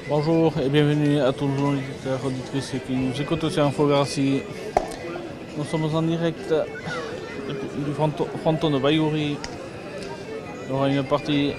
Bonjour et bienvenue à tous nos auditeurs et auditrices qui nous écoutent sur Infographie. Nous sommes en direct du fronton de Bayouri. Il y aura une partie.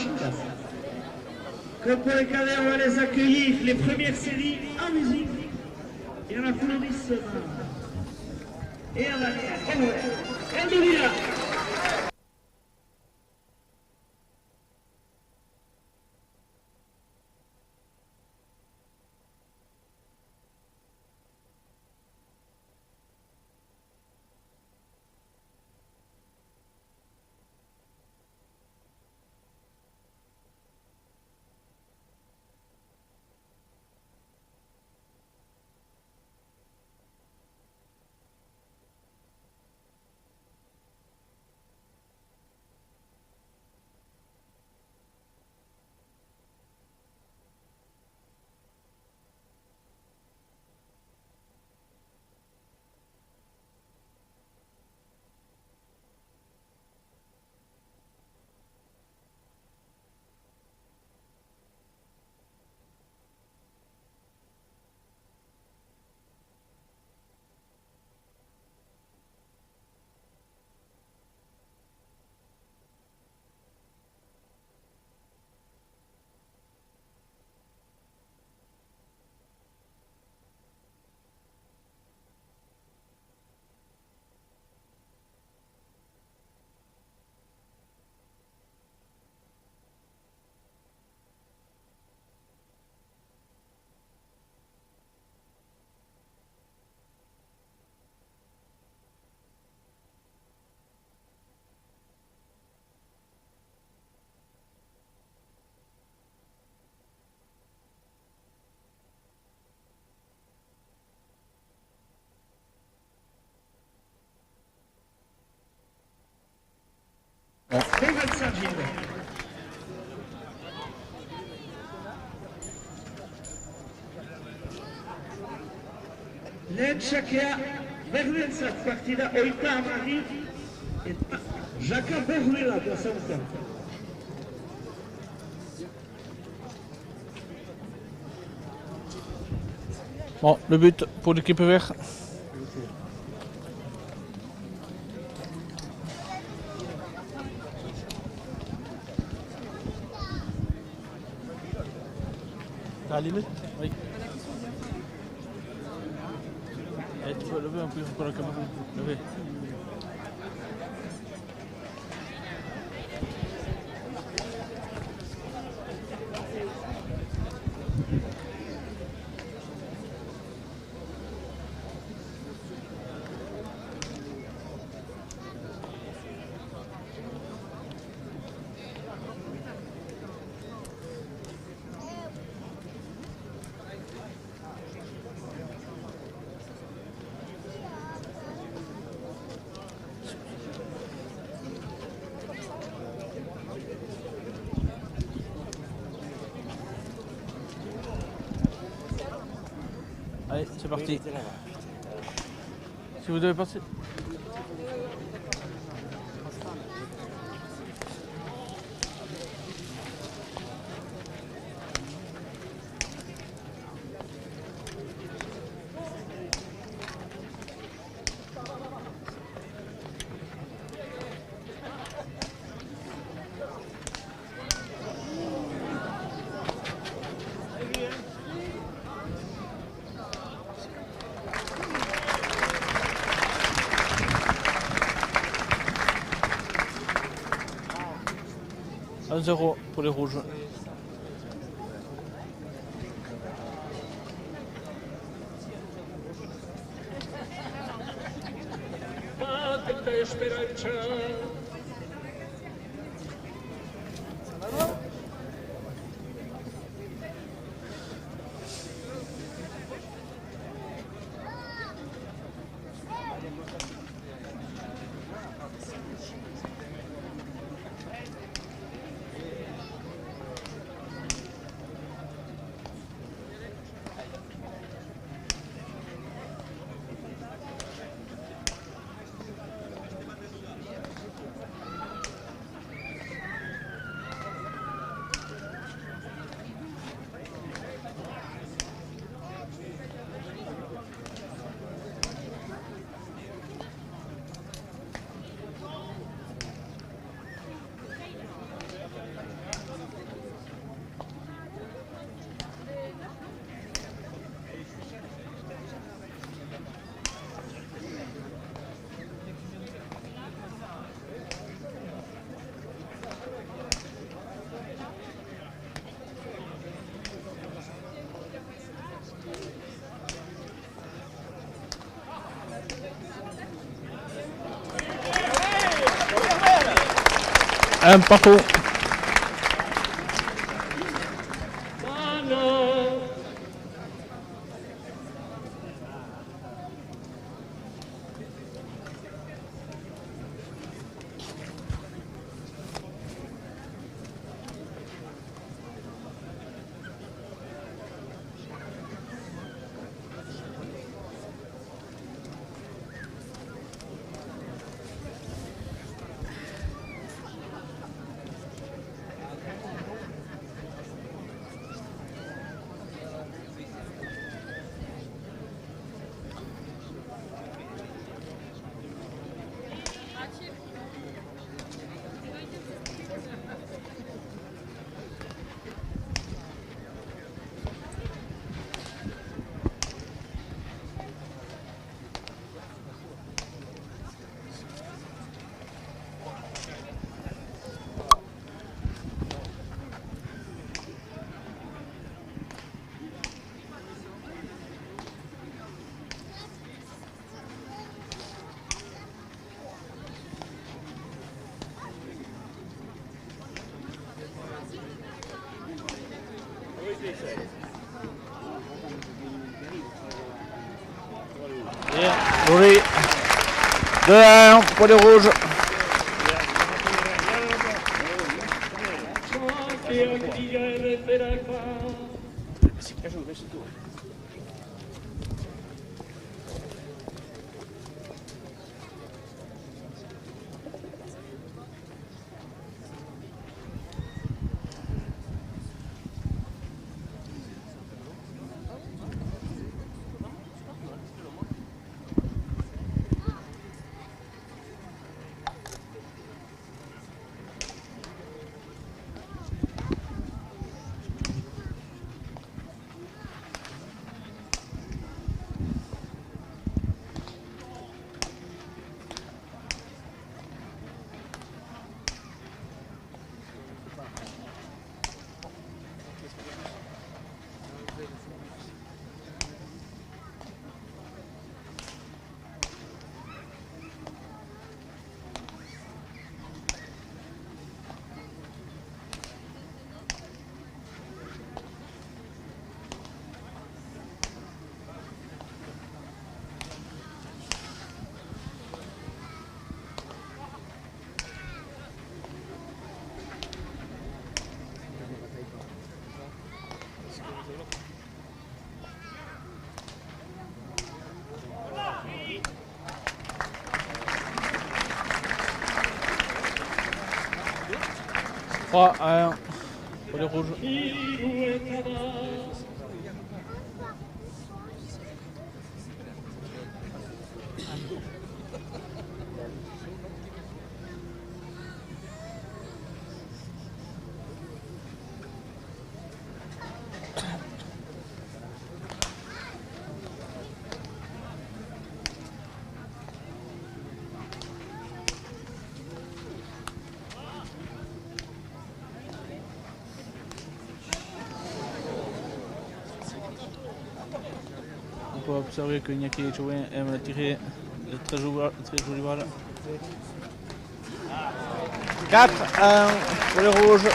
efficace. Comme pour les cadets, on va les accueillir, les premières séries en musique et en applaudissement. Et en arrière, Eldovina. Netxakea berdentzat partida oita amari eta Jaka Borrela plazantan. Bon, le but pour l'équipe verte. T'as la limite? Oui. Et tu peux lever un peu pour la caméra. Lever. Allez, c'est parti. Si vous devez passer. Un 0 pour les rouges. un partout. Joli. 2-1 pour les rouges. Trois à 1 pour les rouges. On peut observer que Iñaki Echeverría aime tirer de très joli balle. 4-1 pour les rouges.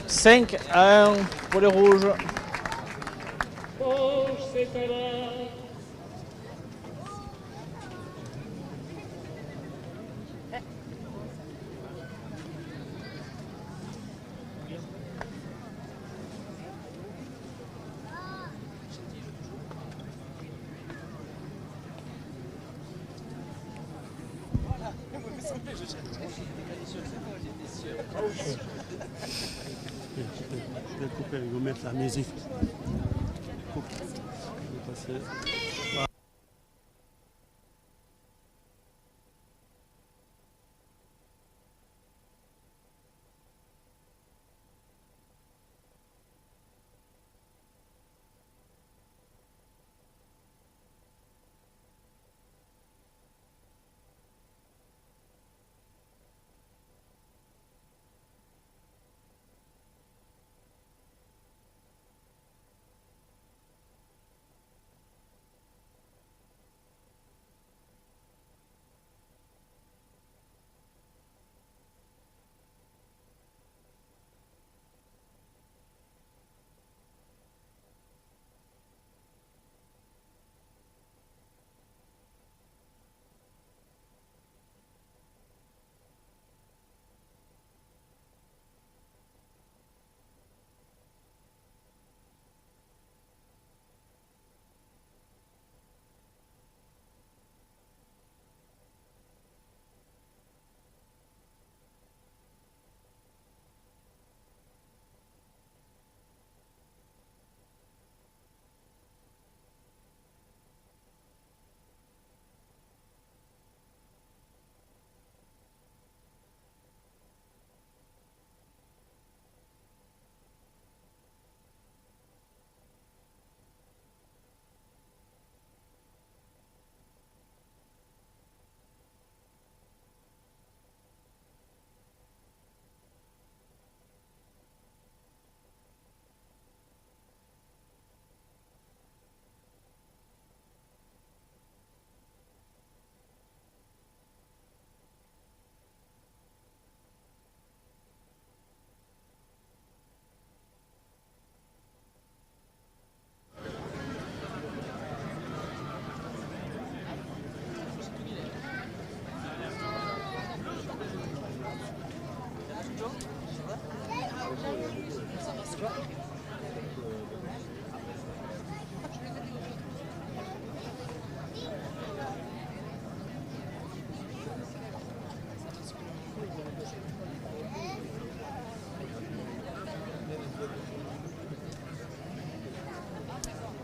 Cinq à 1 pour les rouges. Je vais couper, ils vont mettre la musique. Coupe.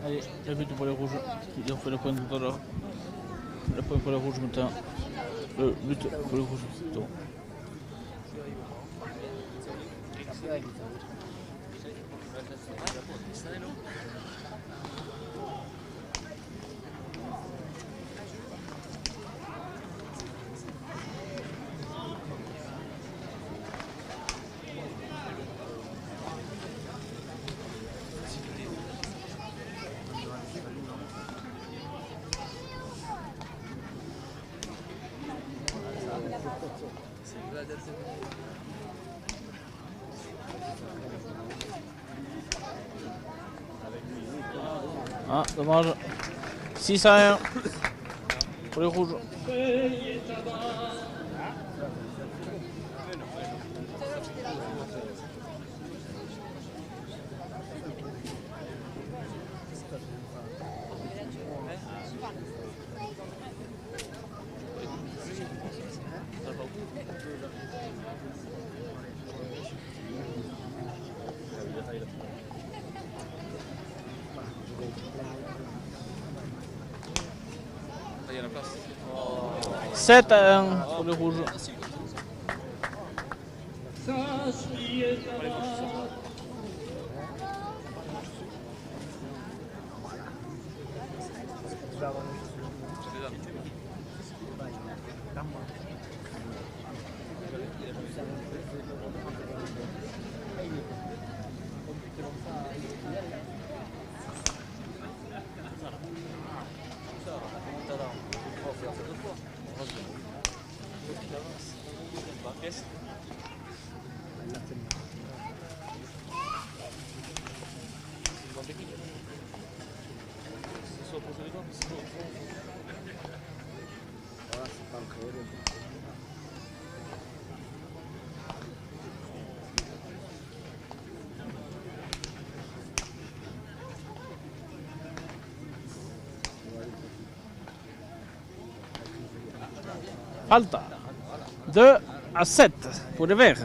Allez, le but pour les rouges. Ils ont fait le point tout à l'heure. Le point pour les rouges maintenant. Le but pour les rouges plutôt. Ah, dommage. 6-1 pour les rouges. Il y a la place. 7-1 pour les rouges. Falta. 2-7 pour les verts.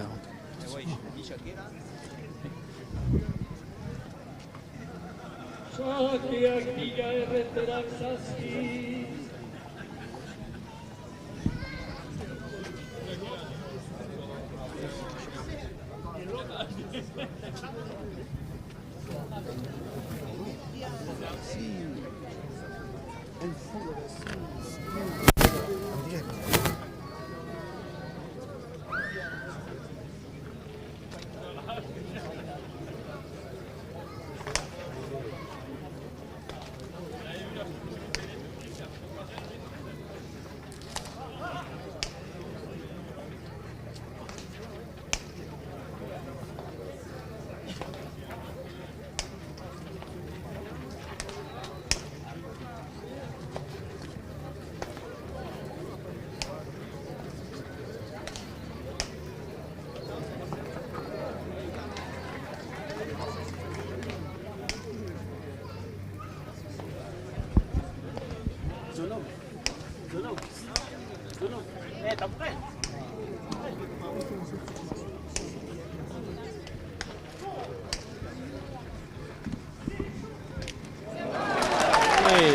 Et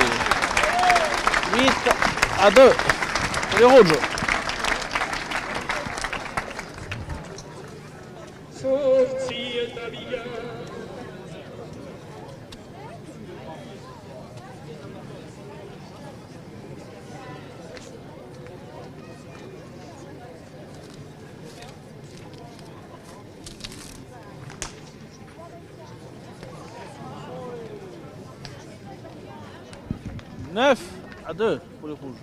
8-2 pour les rouges. Neuf à 2 pour les rouges.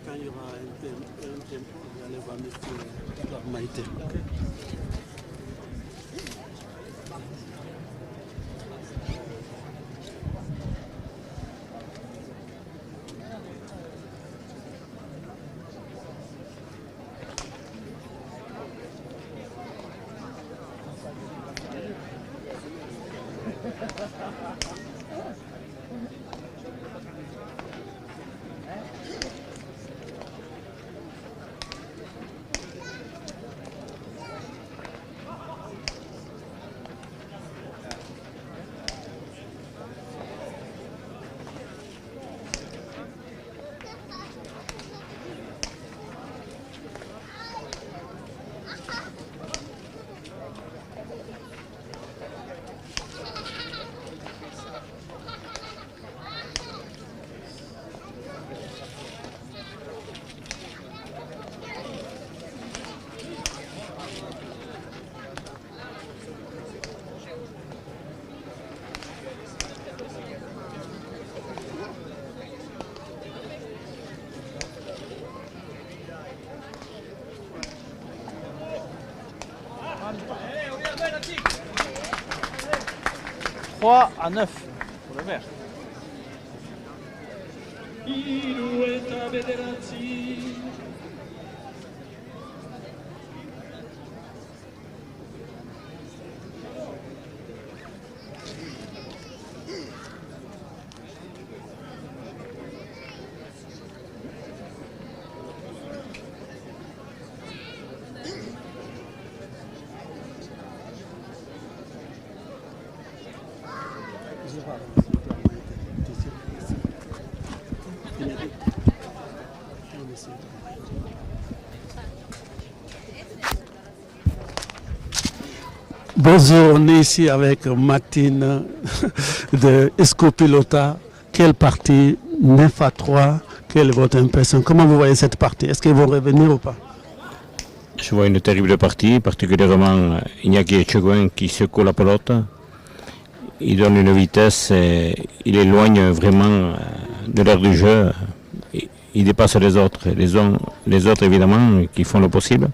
Quand il y aura un tempo, vous allez voir M. Maïté. 3-9 pour le vert. Irueta bederatzi. Bonjour, on est ici avec Martine de Escopilota. Quelle partie 9-3? Quelle est votre impression? Comment vous voyez cette partie? Est-ce qu'ils vont revenir ou pas? Je vois une terrible partie, particulièrement Iñaki Echegoyen qui secoue la pelote. Il donne une vitesse, et il éloigne vraiment de l'aire du jeu. Il dépasse les autres. Les autres, évidemment, qui font le possible.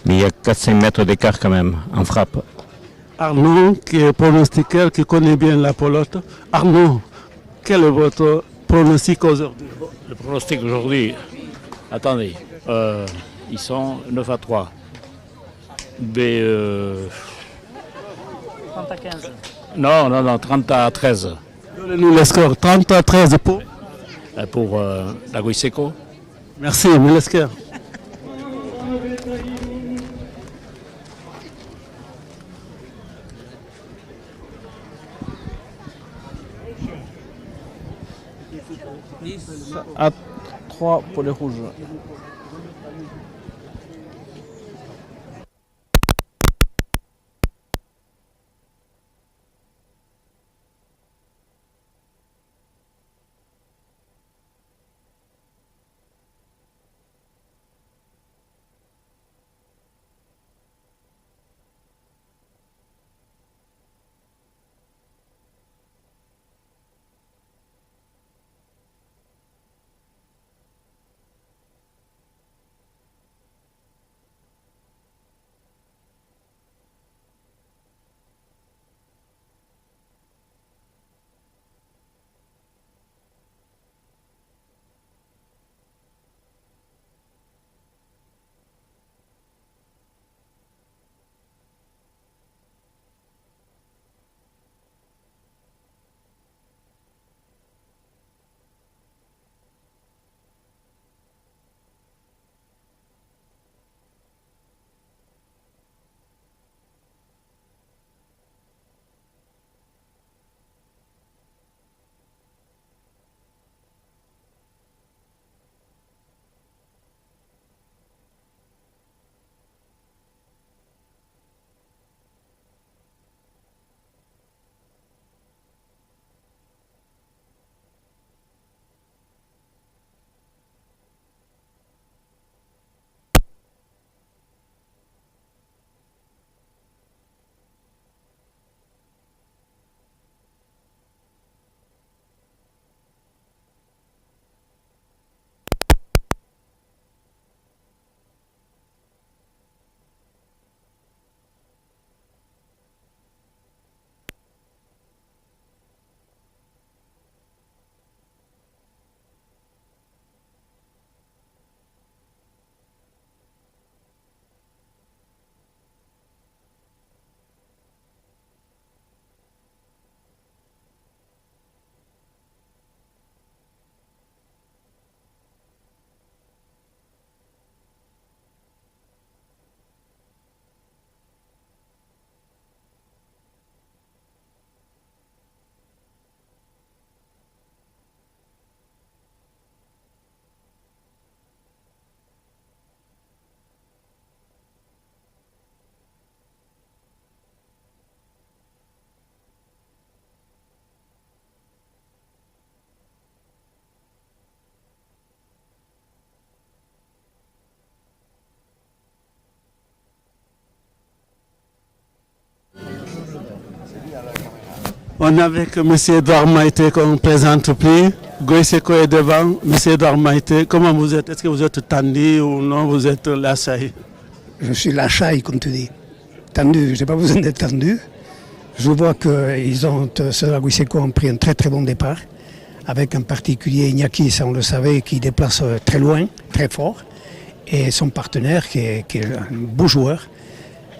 Mais il y a 4-5 mètres d'écart quand même, en frappe. Arnaud, qui est pronostiqueur, qui connaît bien la pelote. Arnaud, quel est votre pronostic aujourd'hui? Le pronostic aujourd'hui, attendez, ils sont 9-3. 30-15. Non, 30-13 Donnez-nous le score. 30-13 pour la Guiseco. Merci, Milesker. À 3 pour les rouges. On est avec M. Edouard Maïté qu'on ne présente plus. Goïseko est devant. M. Edouard Maïté, comment vous êtes? Est-ce que vous êtes tendu ou non? Vous êtes Lassaï? Je suis Lassaï, comme tu dis. Tendu, je n'ai pas besoin d'être tendu. Je vois que ceux de Goïseko ont pris un très très bon départ. Avec en particulier Iñaki, ça on le savait, qui déplace très loin, très fort. Et son partenaire, qui est un beau joueur.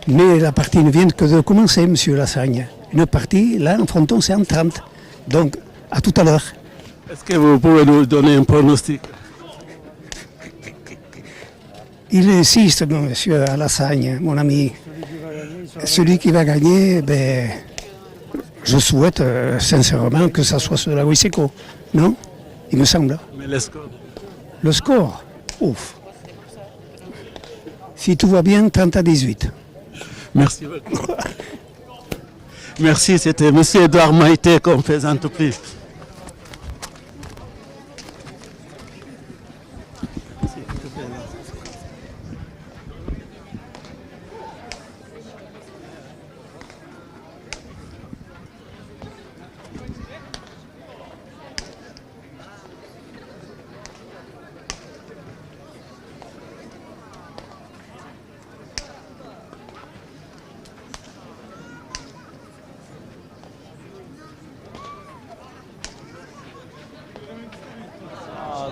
Mais la partie ne vient que de commencer, monsieur Lassagne. Une partie, là, en fronton, c'est en 30. Donc, à tout à l'heure. Est-ce que vous pouvez nous donner un pronostic? Il insiste, monsieur Lassagne, mon ami. Celui qui va gagner, je souhaite sincèrement que ça soit sur la Goïseko. Non? Il me semble. Mais le score? Le score? Ouf. Si tout va bien, 30-18. Merci beaucoup. Merci, c'était M. Edouard Maïté qu'on ne présente plus.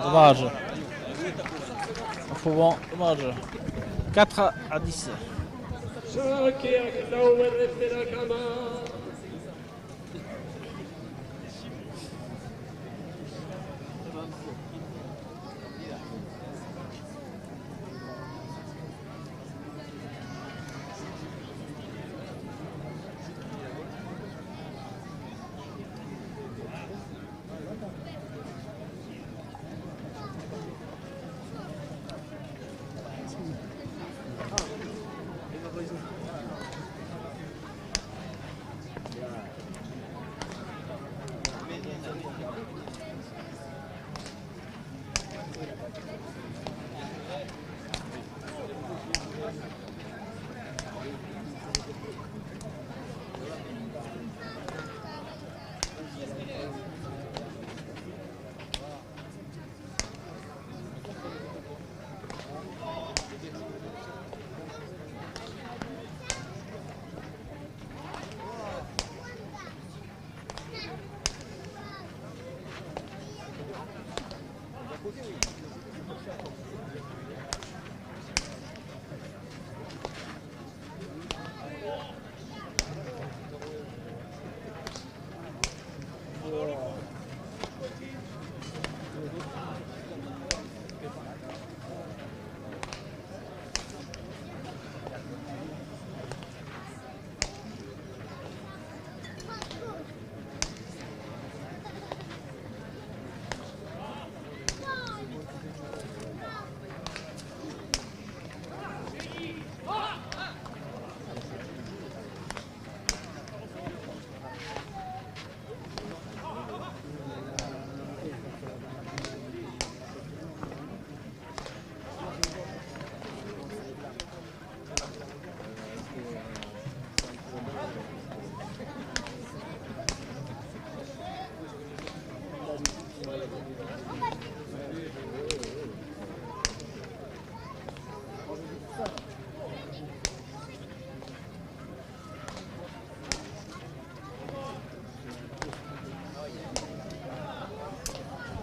Dommage. Bon, dommage. 4 à 10.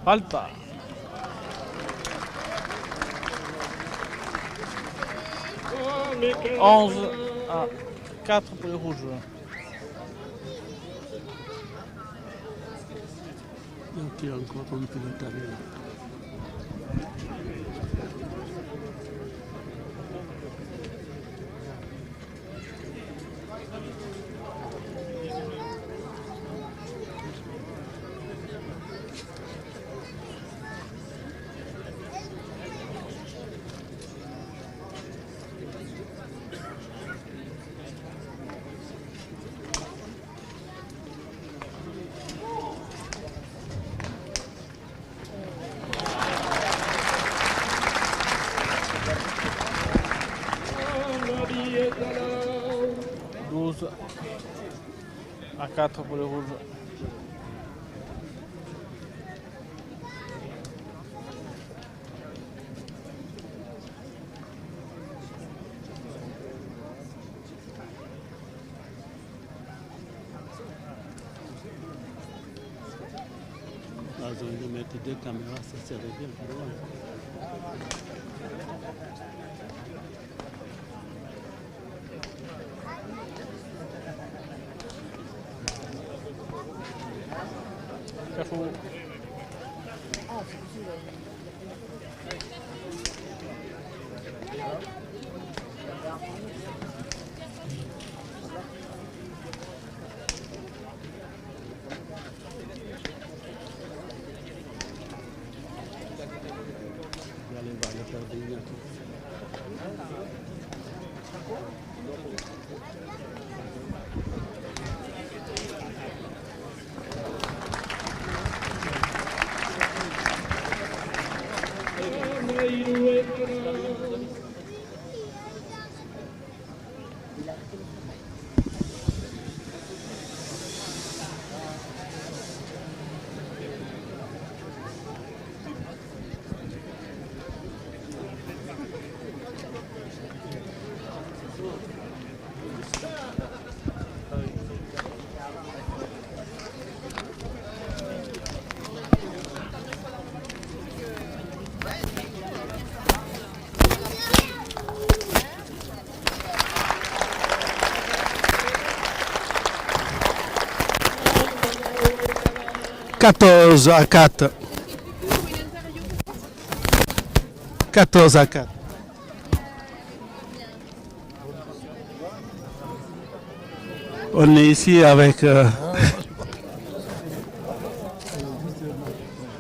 Falta. « 11 à 4 pour les rouges. » Donc il y a encore un peu de temps. À 4 pour les rouges. raison de mettre 2 caméras, ça serait bien pour moi. Careful. Allez voir le père d'Ignaki. « 14-4. 14-4. On est ici avec,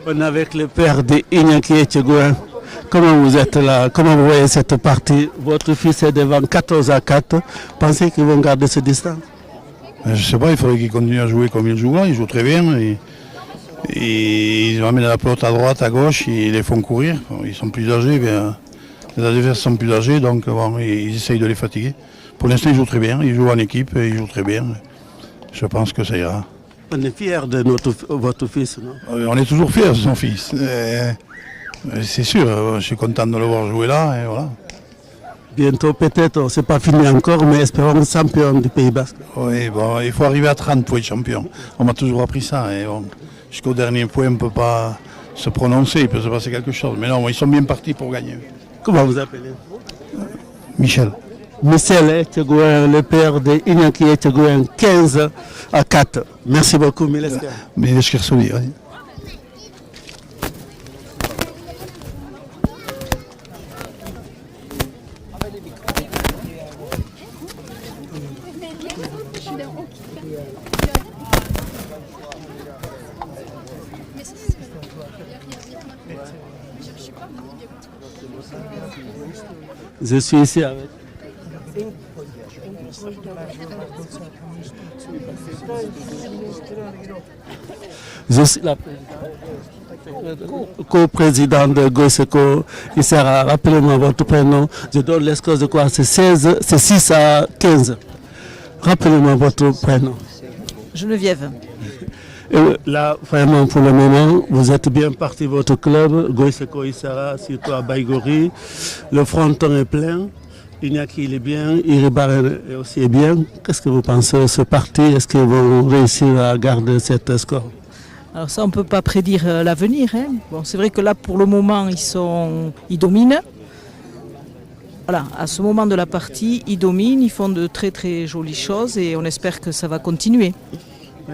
on est avec le père de Iñaki Etchegouen. Comment vous êtes là? Comment vous voyez cette partie? Votre fils est devant 14-4. Pensez qu'ils vont garder ce distance? Je ne sais pas, il faudrait qu'il continue à jouer comme il joue là. Il joue très bien. Et ils amènent la pelote à droite, à gauche, ils les font courir. Ils sont plus âgés, les adversaires sont plus âgés, donc bon, ils essayent de les fatiguer. Pour l'instant, ils jouent très bien, ils jouent en équipe, ils jouent très bien. Je pense que ça ira. On est fiers de votre fils, non? On est toujours fiers de son fils. C'est sûr, je suis content de le voir jouer là. Et voilà. Bientôt peut-être, c'est pas fini encore, mais espérons champion du Pays Basque. Oui, bon, il faut arriver à 30 pour être champion. On m'a toujours appris ça. Et bon, jusqu'au dernier point, on ne peut pas se prononcer, il peut se passer quelque chose. Mais non, ils sont bien partis pour gagner. Comment vous appelez? Michel. Michel Etchegouen, le père de Iñaki Etchegouen, 15-4. Merci beaucoup, Milesker. Milesker Soli, oui. Je suis ici avec. Je suis la co-président de Goïseko. Rappelez-moi votre prénom. Je donne l'escorte de quoi? C'est 6 à 15. Rappelez-moi votre prénom. Geneviève. Et là, vraiment, pour le moment, vous êtes bien parti votre club, Goïseko Issara, surtout à Baïgori. Le fronton est plein. Iñaki, il est bien. Iribar est aussi bien. Qu'est-ce que vous pensez de ce parti? Est-ce qu'ils vont réussir à garder cette score? Alors ça, on ne peut pas prédire l'avenir. Hein. Bon, c'est vrai que là, pour le moment, ils dominent. Voilà, à ce moment de la partie, ils dominent, ils font de très très jolies choses et on espère que ça va continuer.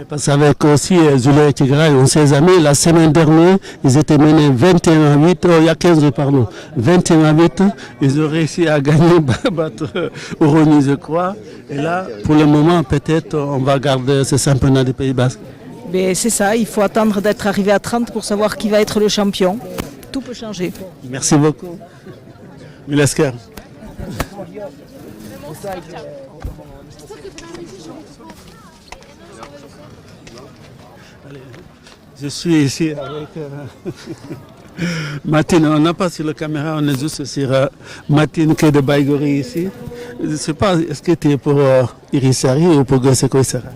Parce qu'avec aussi Zulay et Tigray, on sait jamais, la semaine dernière, ils étaient menés 21-8, il y a 15 pardon, 21-8, ils ont réussi à gagner, battre Oroni, je crois. Et là, pour le moment, peut-être, on va garder ce championnat du Pays Basque. C'est ça, il faut attendre d'être arrivé à 30 pour savoir qui va être le champion. Tout peut changer. Merci beaucoup. Milesker. Je suis ici avec Martine. On n'a pas sur la caméra, on est juste sur Martine qui est de Baïgori ici. Je ne sais pas, est-ce que tu es pour Irisari ou pour Goïseko Issara?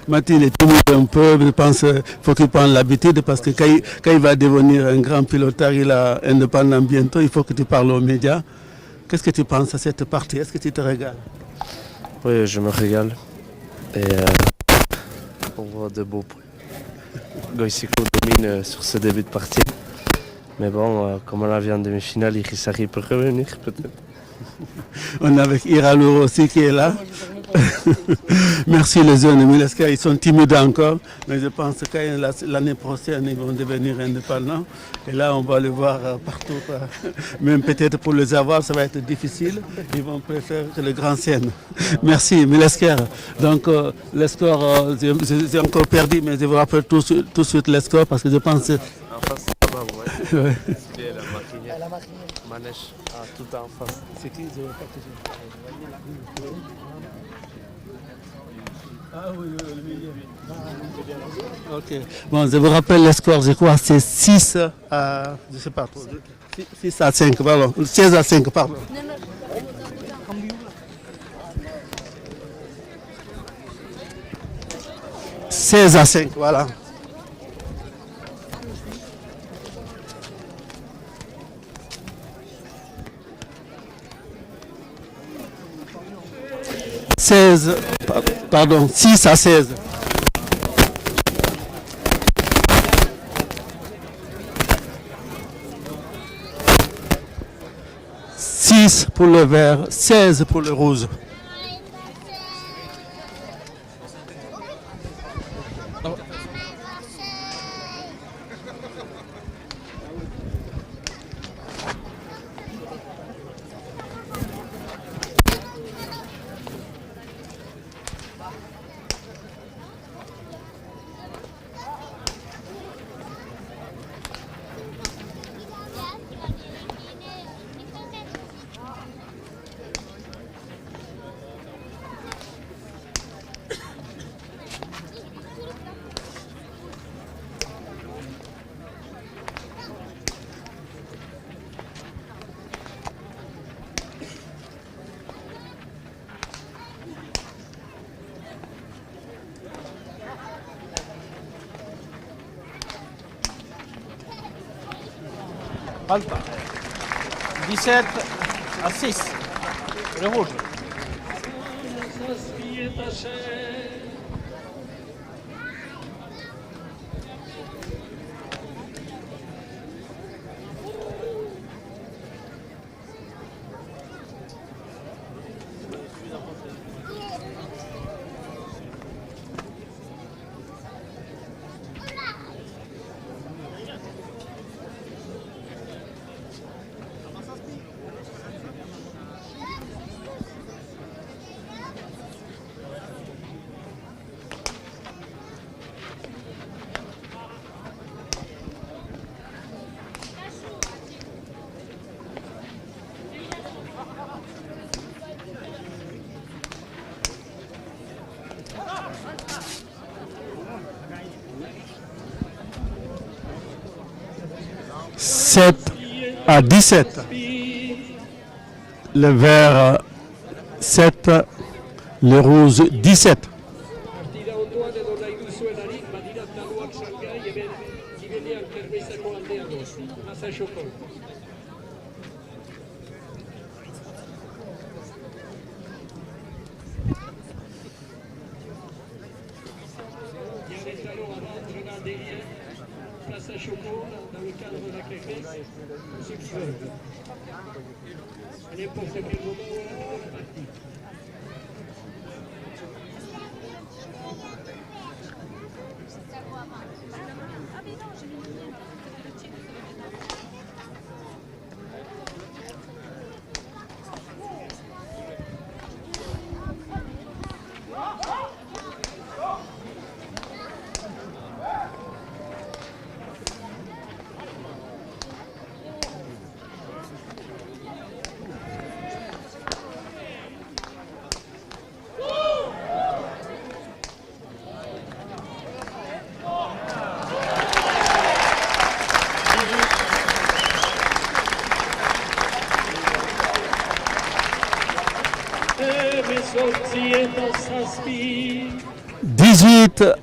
Martine est timide un peu, je pense qu'il faut qu'il prenne l'habitude parce que quand il va devenir un grand piloteur, il est indépendant bientôt, il faut que tu parles aux médias. Qu'est-ce que tu penses à cette partie? Est-ce que tu te régales? Oui, je me régale. Et pour de beaux points. Goïseko domine sur ce début de partie. Mais bon, comme on a vu en demi-finale, Irisari peut revenir peut-être. On est avec Iralour aussi qui est là. Merci les jeunes, Milesca, ils sont timides encore, mais je pense que l'année prochaine ils vont devenir indépendants. Et là on va les voir partout. Même peut-être pour les avoir, ça va être difficile. Ils vont préférer les grandes scènes. Merci Milesca. Donc le score, j'ai encore perdu, mais je vous rappelle tout de suite le score parce que je pense... En face, c'est pas vrai. Ouais. C'est la Marquinière. Manèche, tout en face. C'est qui? Je ne vois pas toujours. Ah oui, le milieu. Ok. Bon, je vous rappelle le score, je crois, c'est 6 à... Je ne sais pas trop. 6 à 5, pardon. 16 à 5, pardon. 16 à 5, voilà. Pardon, 6 à 16. Pour le vert, 16 pour le rouge. Alta. 17 à 6. Le rouge. À 17. Le vert 7, le rouge 17. Dans le cadre de la création, ceux qui veulent. À n'importe quel moment, on est parti.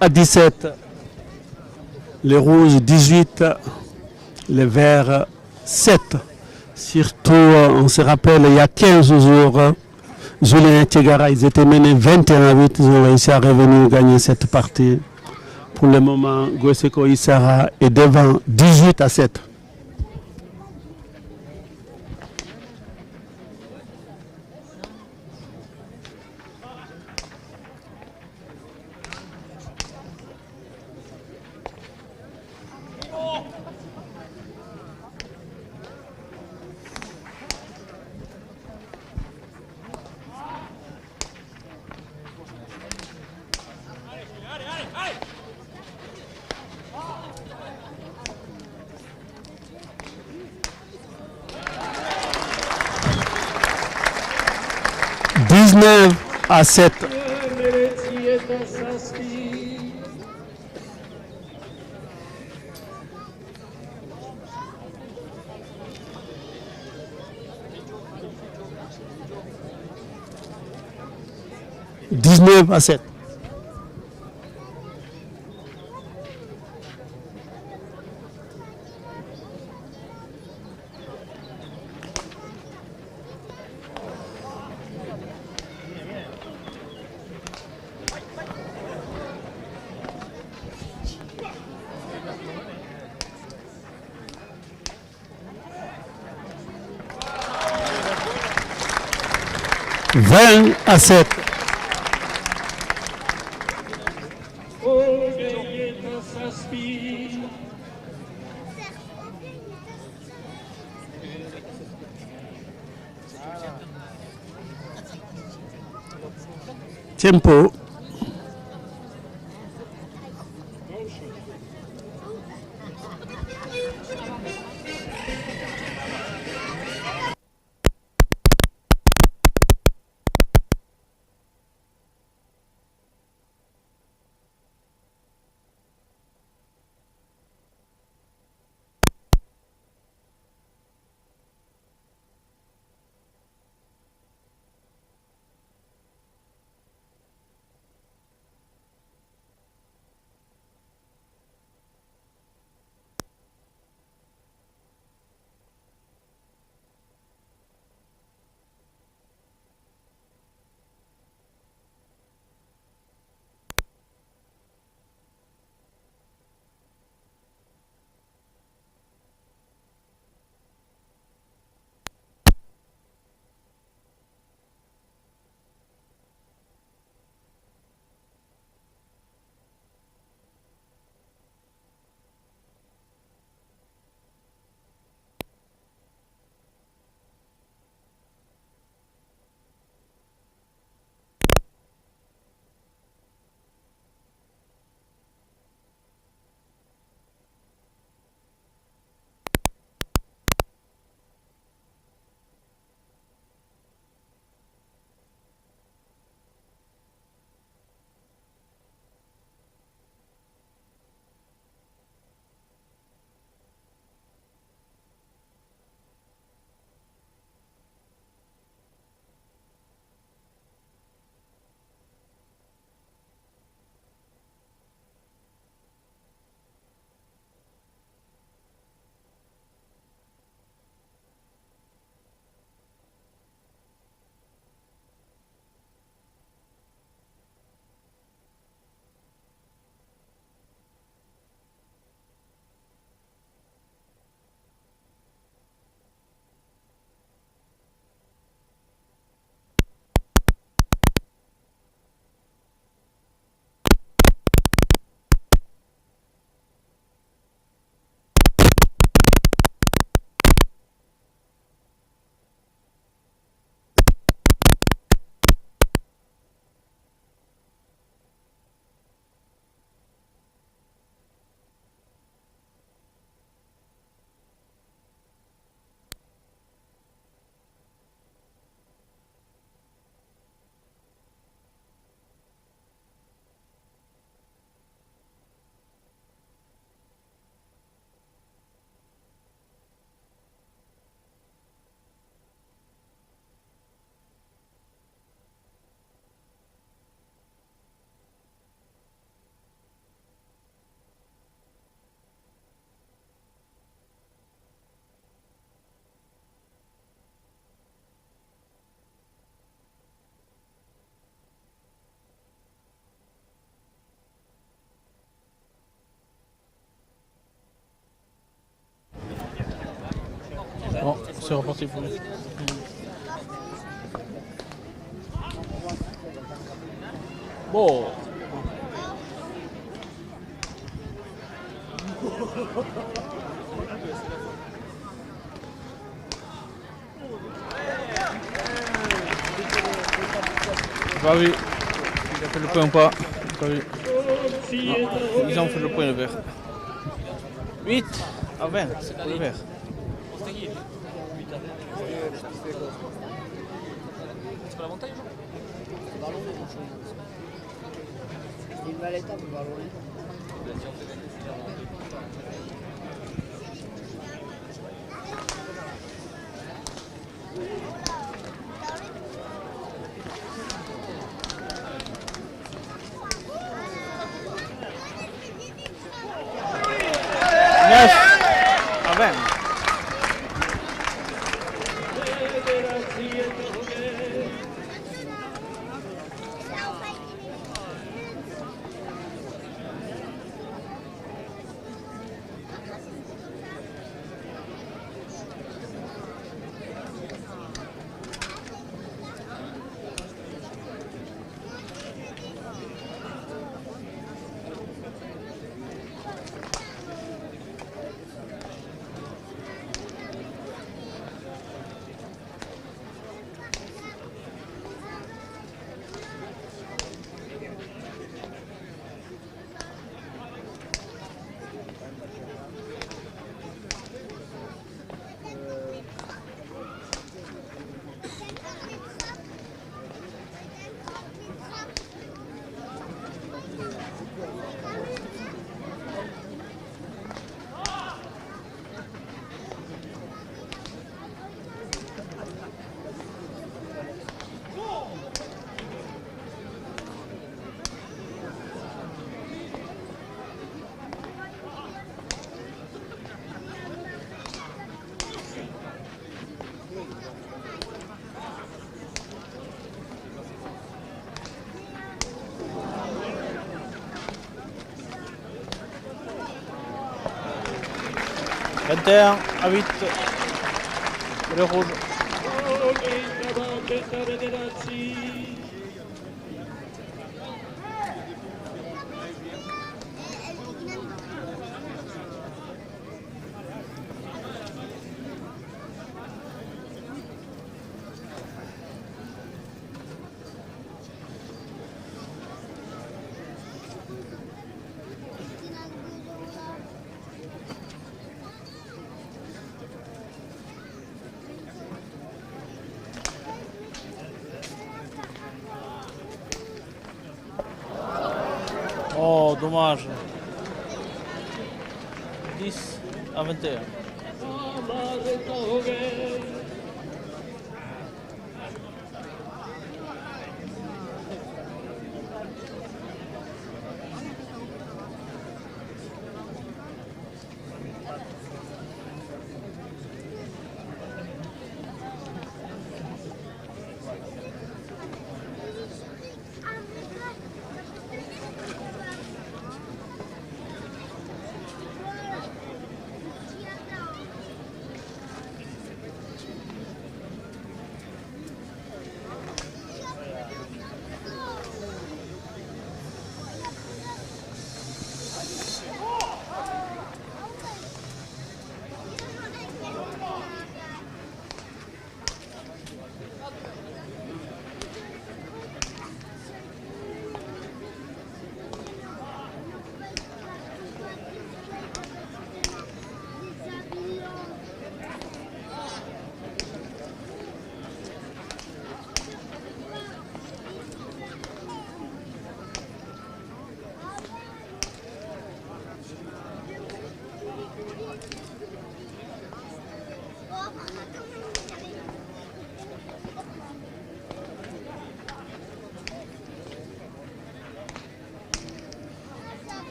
À 17, les rouges 18, les verts 7. Surtout, on se rappelle, il y a 15 jours, Julien et Tigara, ils étaient menés 21 à 8, ils ont réussi à revenir gagner cette partie Pour le moment, Goiseko Issara est devant 18-7. À 7. À 7. À 7. Tempo. c'est reparti pour lui. Bon. Pas vu. Il a fait le point ou pas? Pas vu. Non, ils ont fait le point le vert. 8 à 20, c'est pour le vert. C'est pas la montagne, Il va l'étape, on va loin. À 20. À 8, le rouge. Oh, dommage. 10 à 21.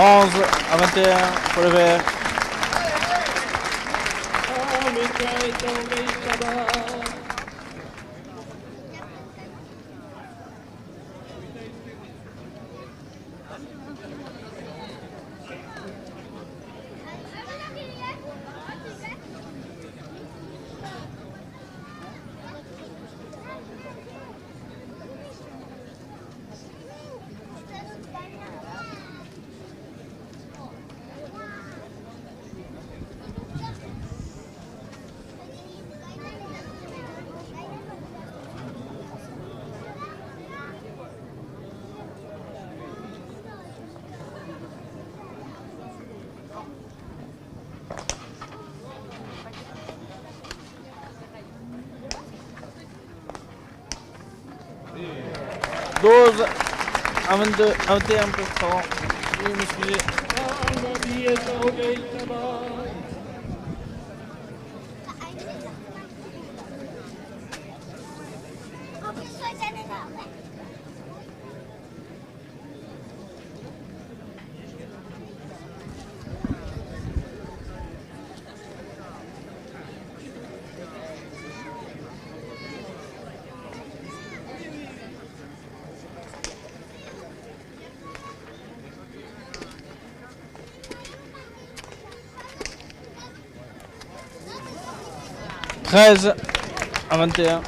11-21 pour le vert. À 22, à 21 pour favor. Oui, m'excusez. Treize à 21.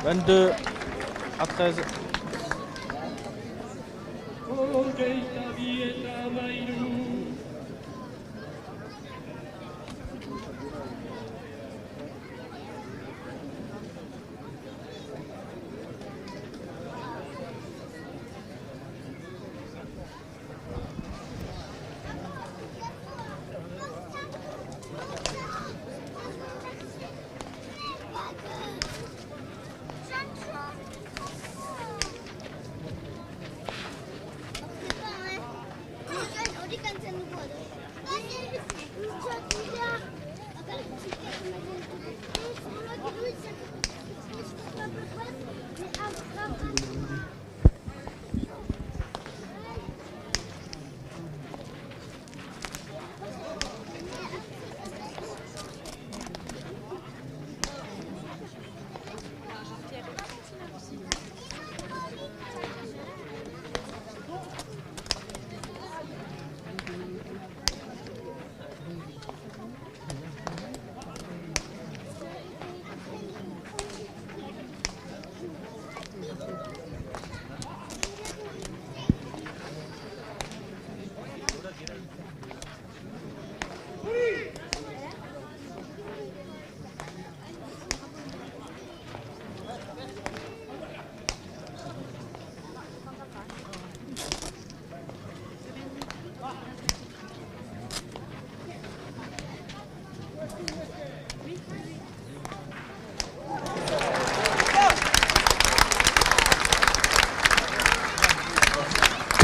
Vingt-deux à 13.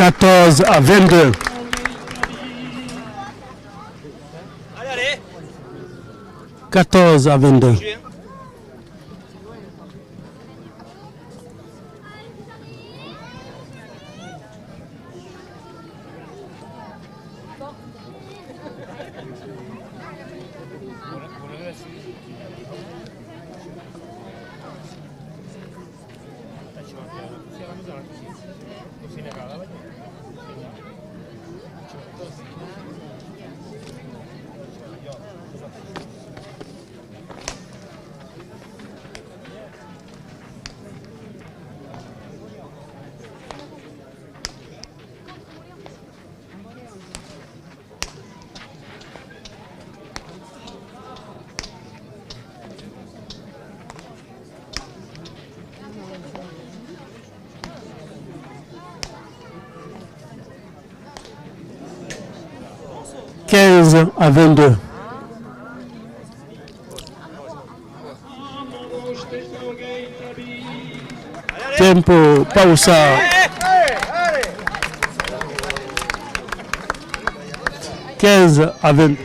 Quatorze à 22. Allez. 14 à 22. 15-22. Tempo, pausa. 15-20.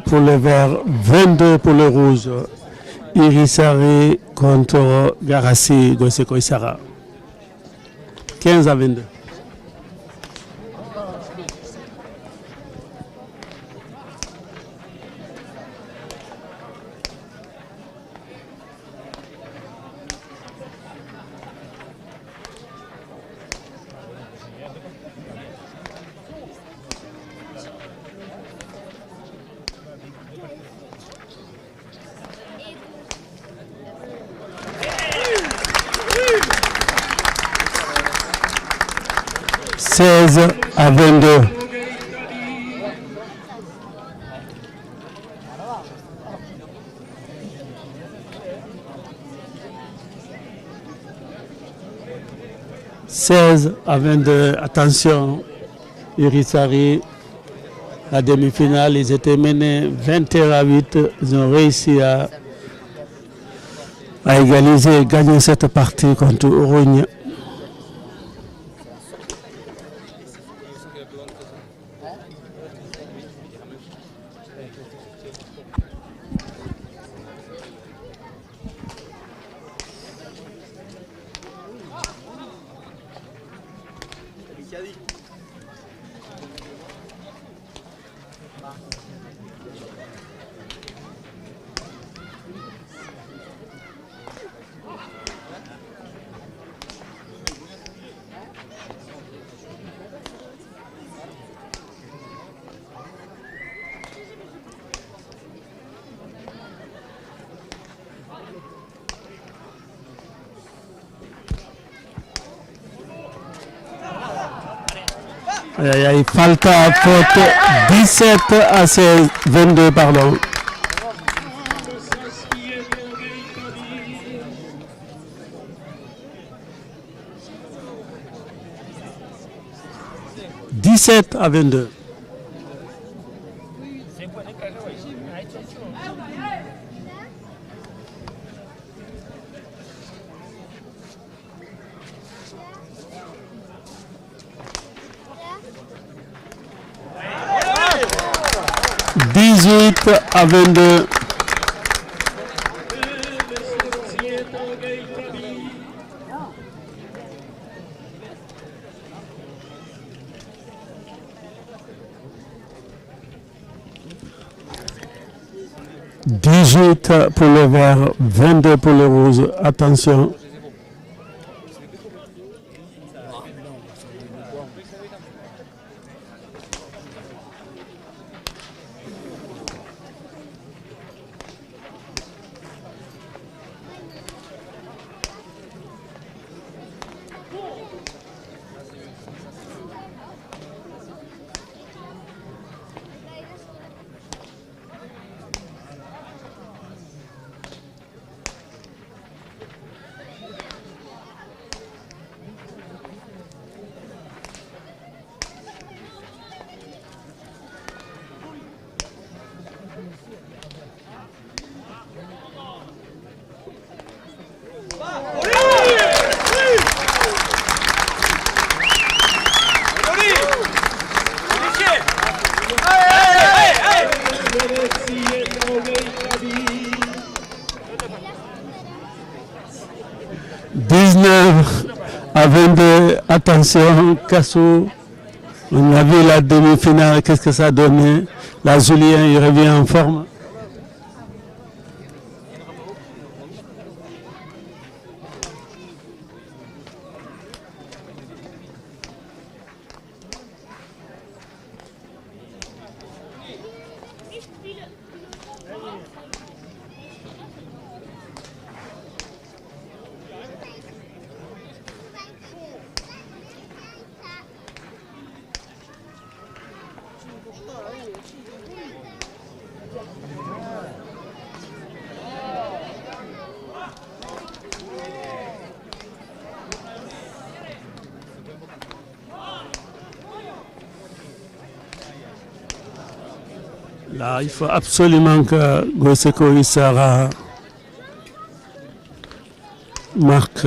Pour le vert, 22 pour le rouge. Irisari contre Garassi Goiseko Isara. 15-22. À 22. À 22. Attention, Irisari, la demi-finale, ils étaient menés 21-8. Ils ont réussi à égaliser et gagner cette partie contre Orogne. Falta faute 17 à 16, 22 pardon. « 17 à 22. À 22. 18 pour le vert, 22 pour le rouge. Attention. À 22, attention, Cassou, on a vu la demi-finale, qu'est-ce que ça a donné? La Julien, il revient en forme. Là, il faut absolument que Goiseko Issara marque.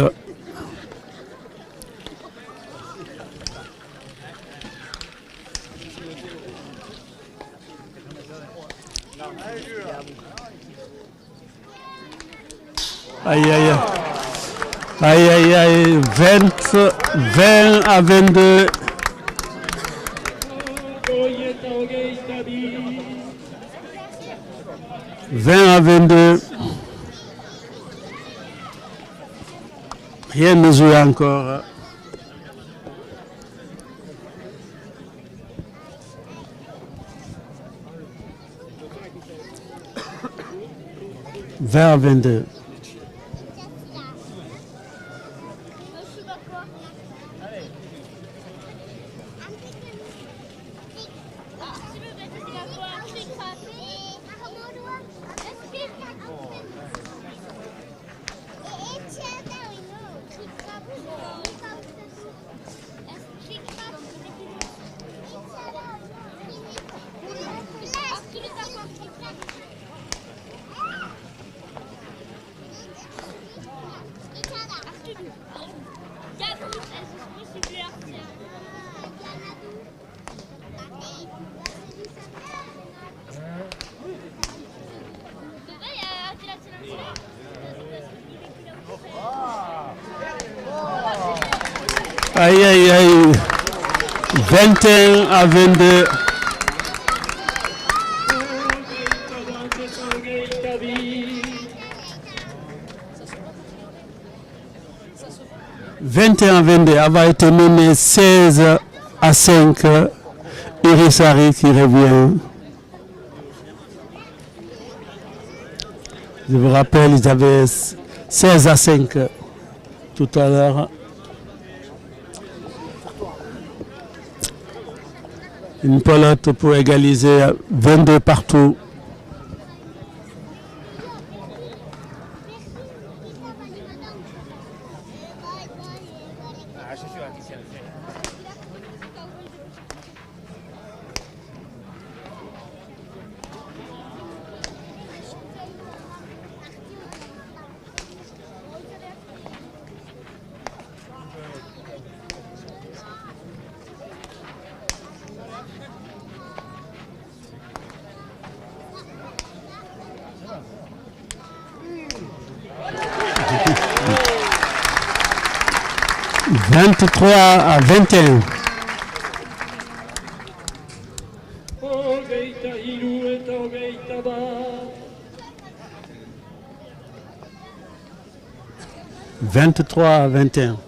Aïe, aïe, aïe. Aïe, aïe, aïe. 20 à 22. 20 à 22. Rien ne joue encore. « 20 à 22. » Aïe, aïe, aïe. 21 à 22. « 21 à 22, elle va être menée 16 à 5. Irisari qui revient. Je vous rappelle, ils avaient 16 à 5 tout à l'heure. Une pelote pour égaliser 22 partout. Thank you. 23 à 21. Hogeita hiru eta hogeita bat. 23 à 21. «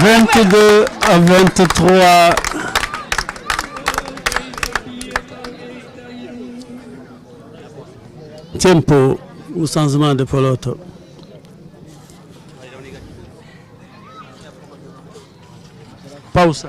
22 à 23. Tempo ou changement de pelote. Pausa.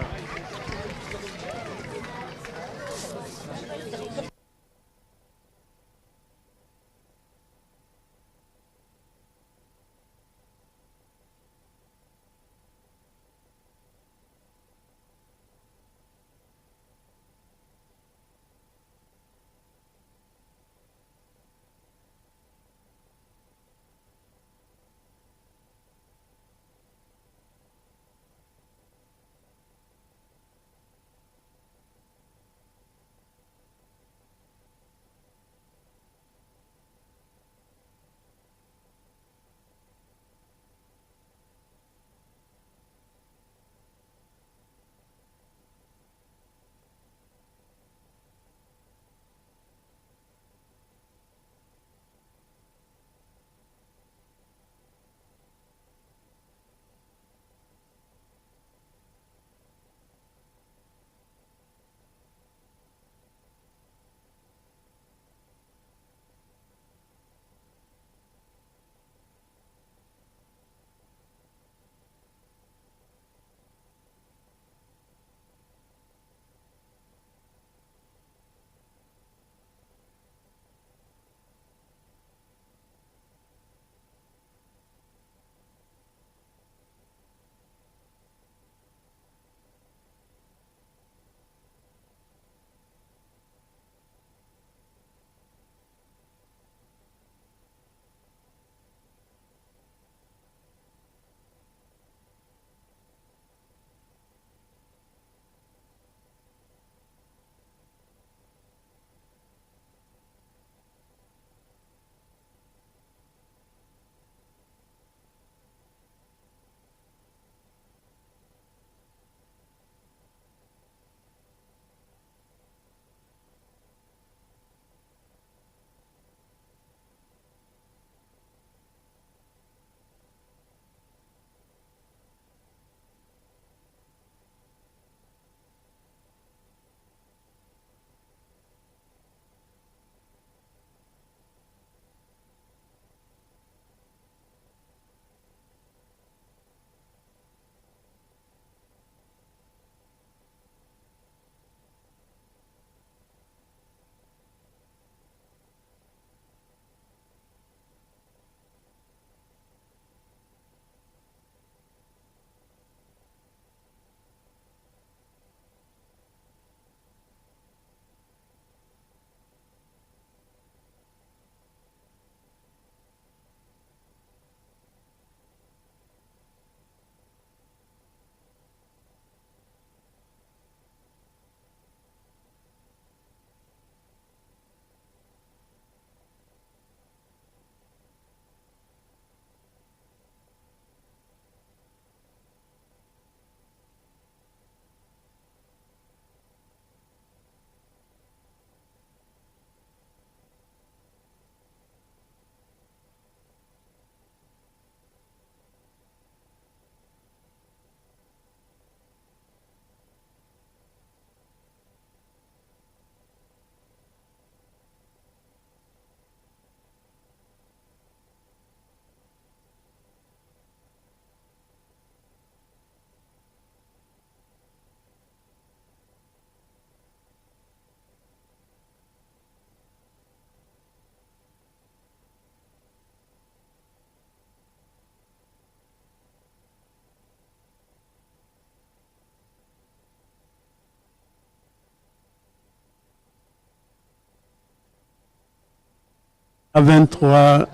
à 23.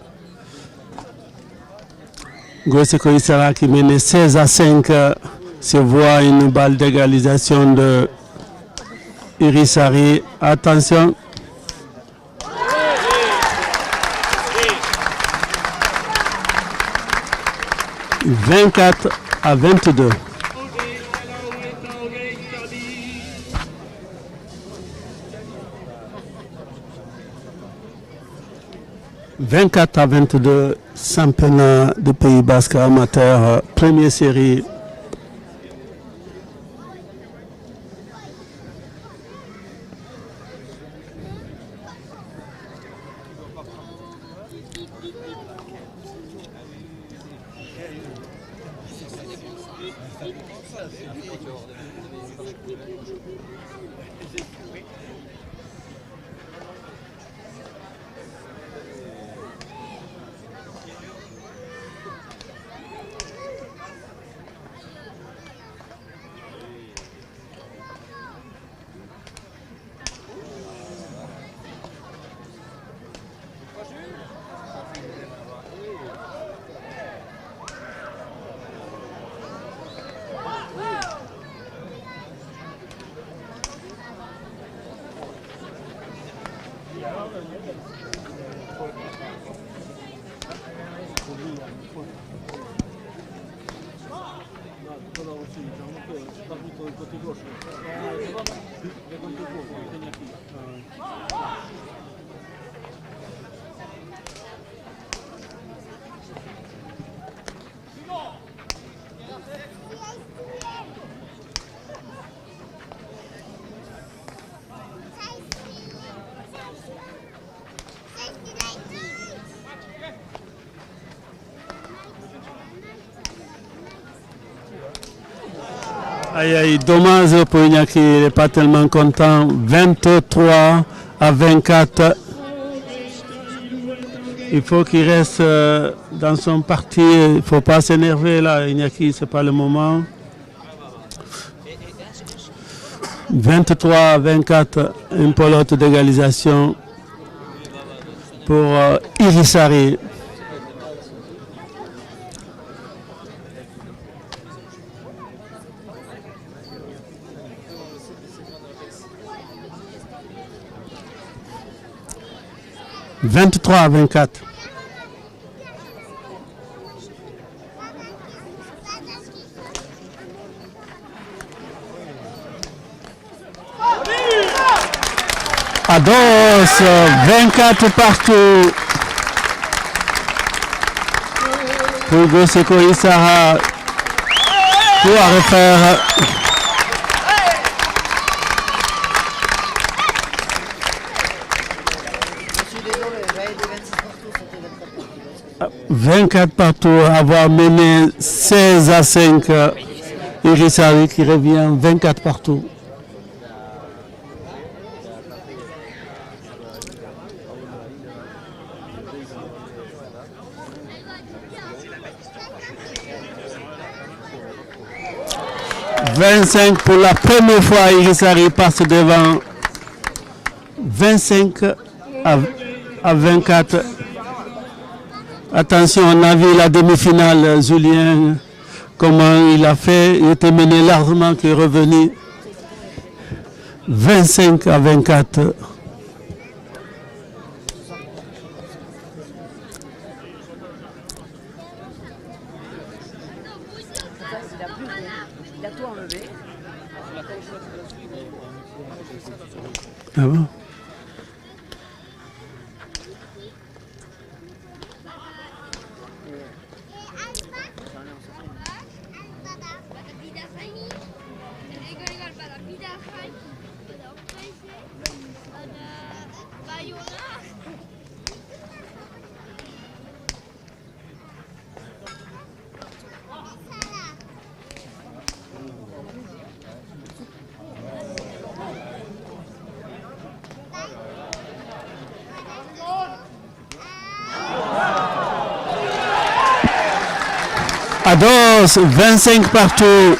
Goïseko Issara qui menait 16-5 se voit une balle d'égalisation de Irisari. Attention. 24-22. « 24-22, championnat du Pays Basque amateur, première série. Aïe aïe, dommage pour Iñaki, il n'est pas tellement content. 23-24. Il faut qu'il reste dans son parti. Il ne faut pas s'énerver là, Iñaki, ce n'est pas le moment. 23-24, une pelote d'égalisation pour Irisari. « 23-24. » Ados, 24 partout. Pour Goïseko Issara, pour refaire. « 24 partout, avoir mené 16-5, Irisari qui revient 24 partout. » « 25 pour la première fois, Irisari passe devant 25 à 24. Attention, on a vu la demi-finale, Julien, comment il a fait. Il était mené largement, qui est revenu 25-24. Ah bon? Ados, 25 partout.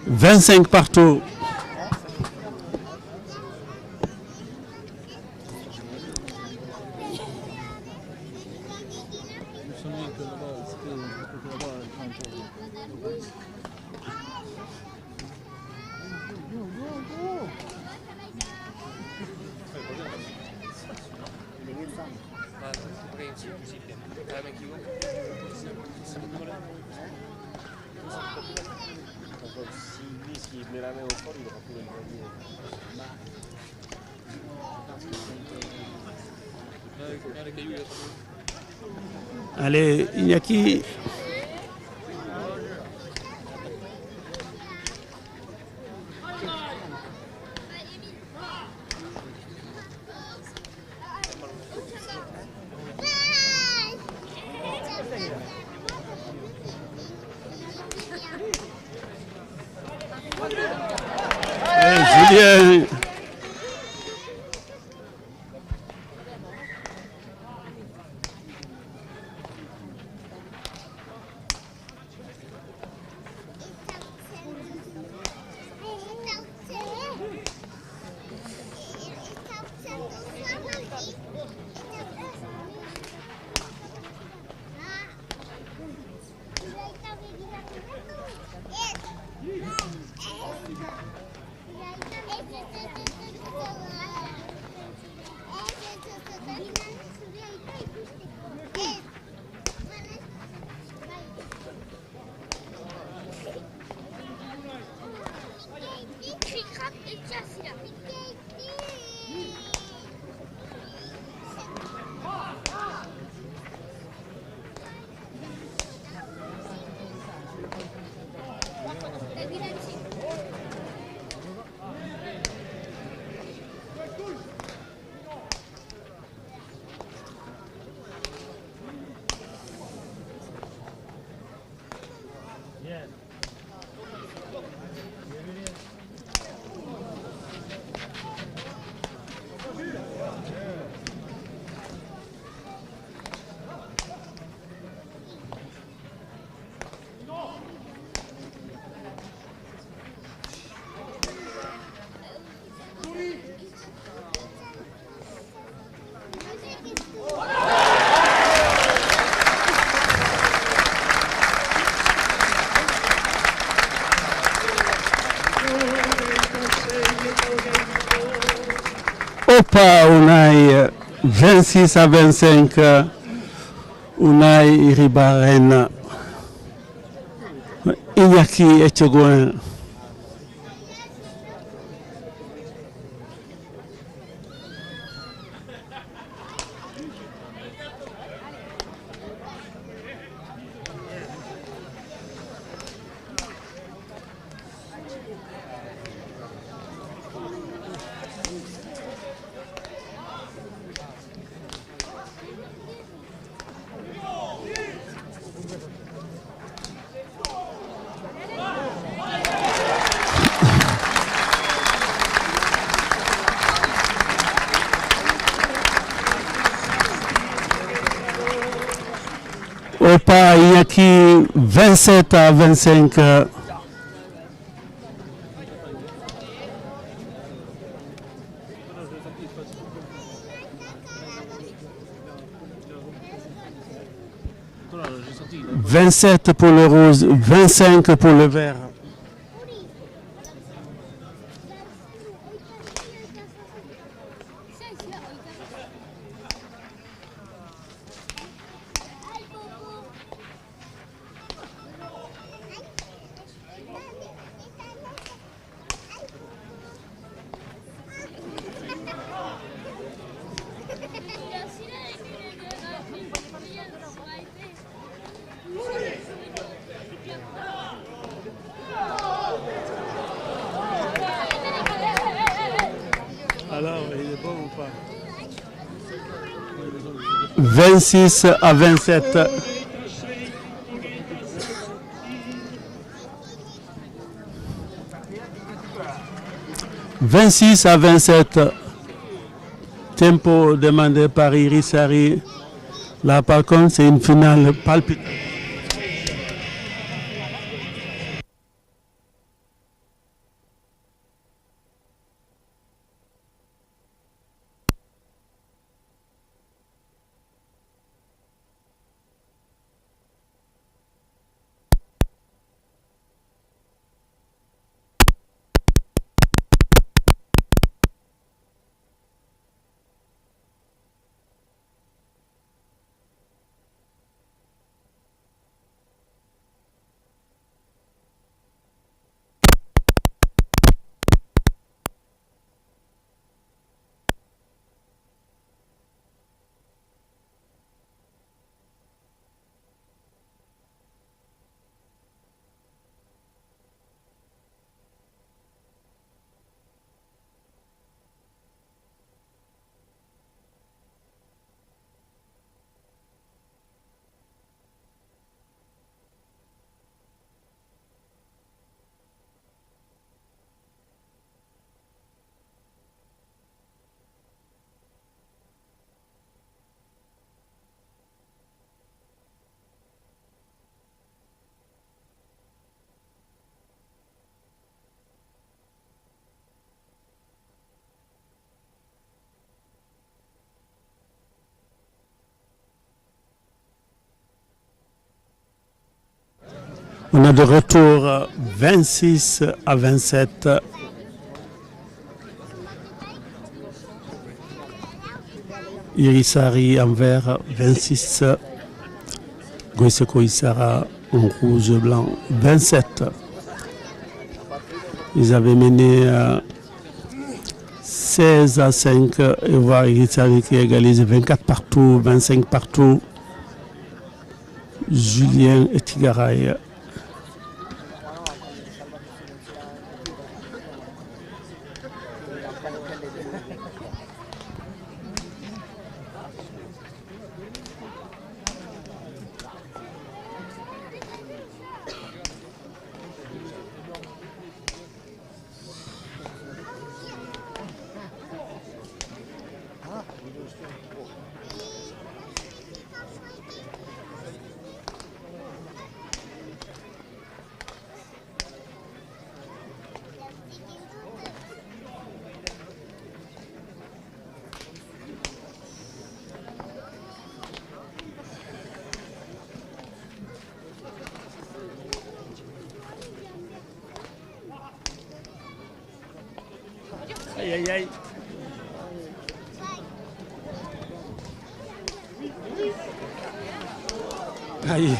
25 partout. Allez, Iñaki. Julien. Opa Unai 26 à 25, Unai Iribarren, Iñaki Etchegoin. Opa Iñaki 27 à 25. « 27 pour le rose, 25 pour le vert. » Alors, il est bon ou pas? 26 à 27. « 26 à 27. Tempo demandé par Iris Harry. Là, par contre, c'est une finale palpitante. On a de retour 26 à 27. Irisari en vert 26. Goiseko Isara en rouge blanc 27. Ils avaient mené 16 à 5 et voir Irisari qui égalise 24 partout, 25 partout. Julien et Tigaraï. Aïe aïe aïe. Aïe.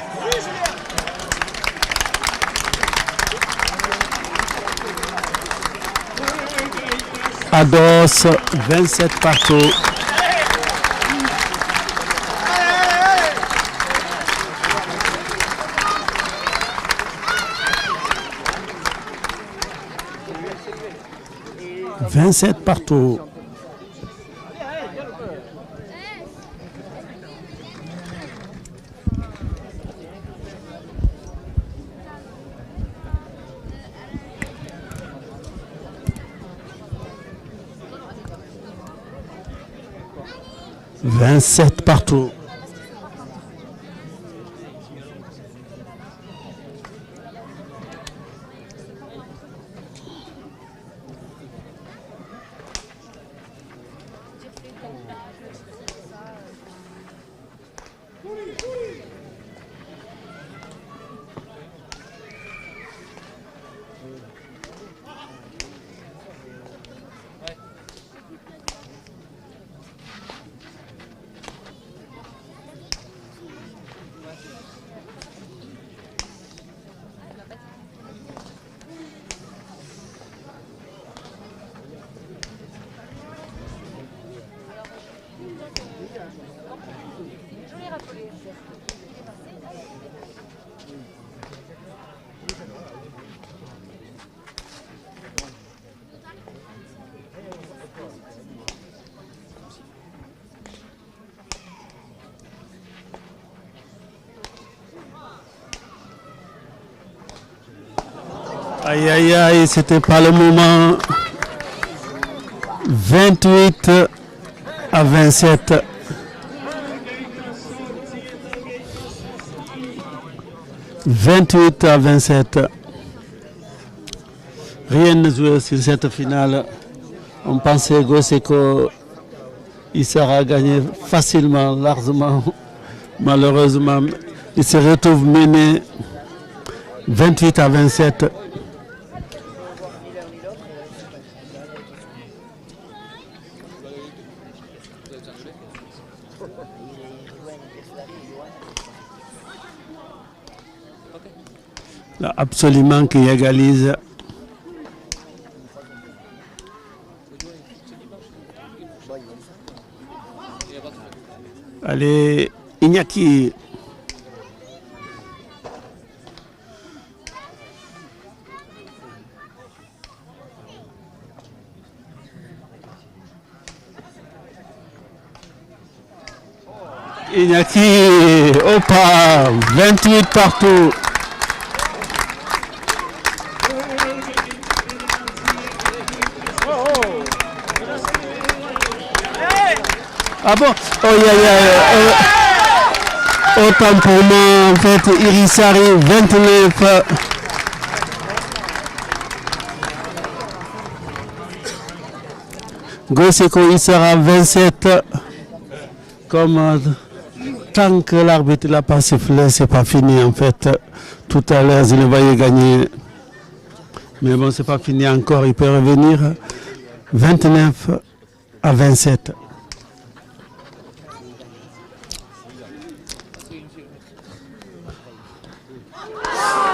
Ados 27 partout. « 27 partout. « 27 partout. » 'Aïe aïe aïe, c'était pas le moment. 28 à 27. « 28 à 27. Rien ne jouait sur cette finale. On pensait Goiseko il sera gagné facilement, largement. Malheureusement, il se retrouve mené 28 à 27. Là, absolument qui égalise. Allez, Iñaki. Iñaki, opa, 28 partout. Ah bon? Oh, autant pour moi, en fait, Irisari 29. Goiseko il sera 27. Comme tant que l'arbitre n'a pas sifflé, c'est pas fini en fait. Tout à l'heure, Zilevaye gagné. Mais bon, c'est pas fini encore. Il peut revenir 29-27.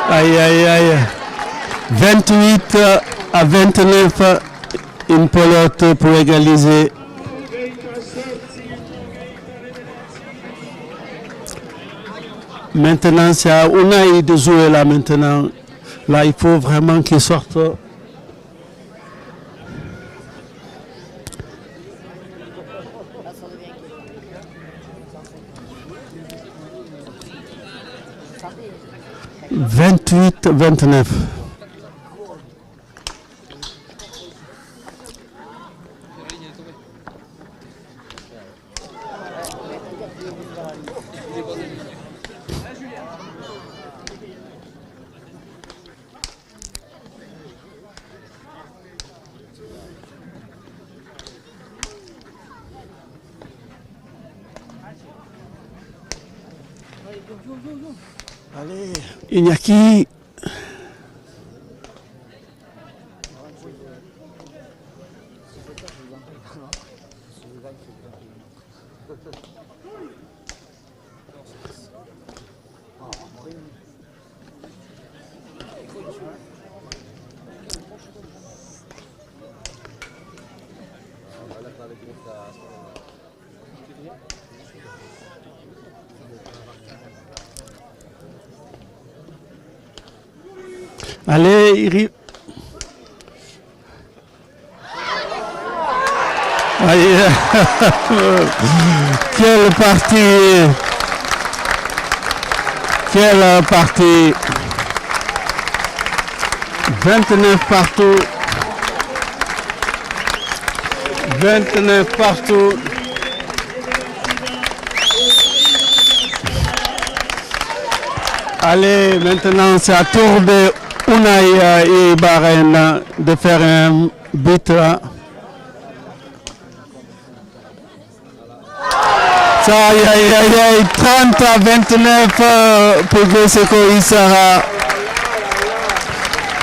Aïe, aïe, aïe. 28-29. Une pelote pour égaliser. Maintenant, c'est à Unai de jouer là maintenant. Là, il faut vraiment qu'il sorte. « 28-29. » Allez, Iñaki. Allez, Iri. Aïe. Quelle partie. Quelle partie. 29 partout. 29 partout. Allez, maintenant c'est à tour de Unai et Baren de faire un but. Aïe, aïe, aïe, aïe, 30-29 pour Goiseko Issara.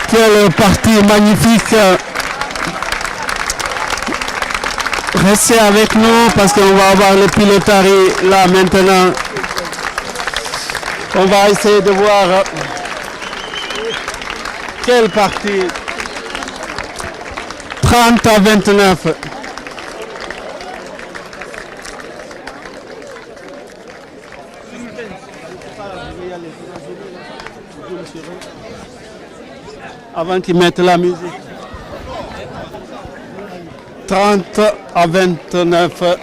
Quelle partie magnifique. Restez avec nous parce qu'on va avoir le pilotari là maintenant. On va essayer de voir quelle partie. 30-29. Avant qu'ils mettent la musique. 30-29.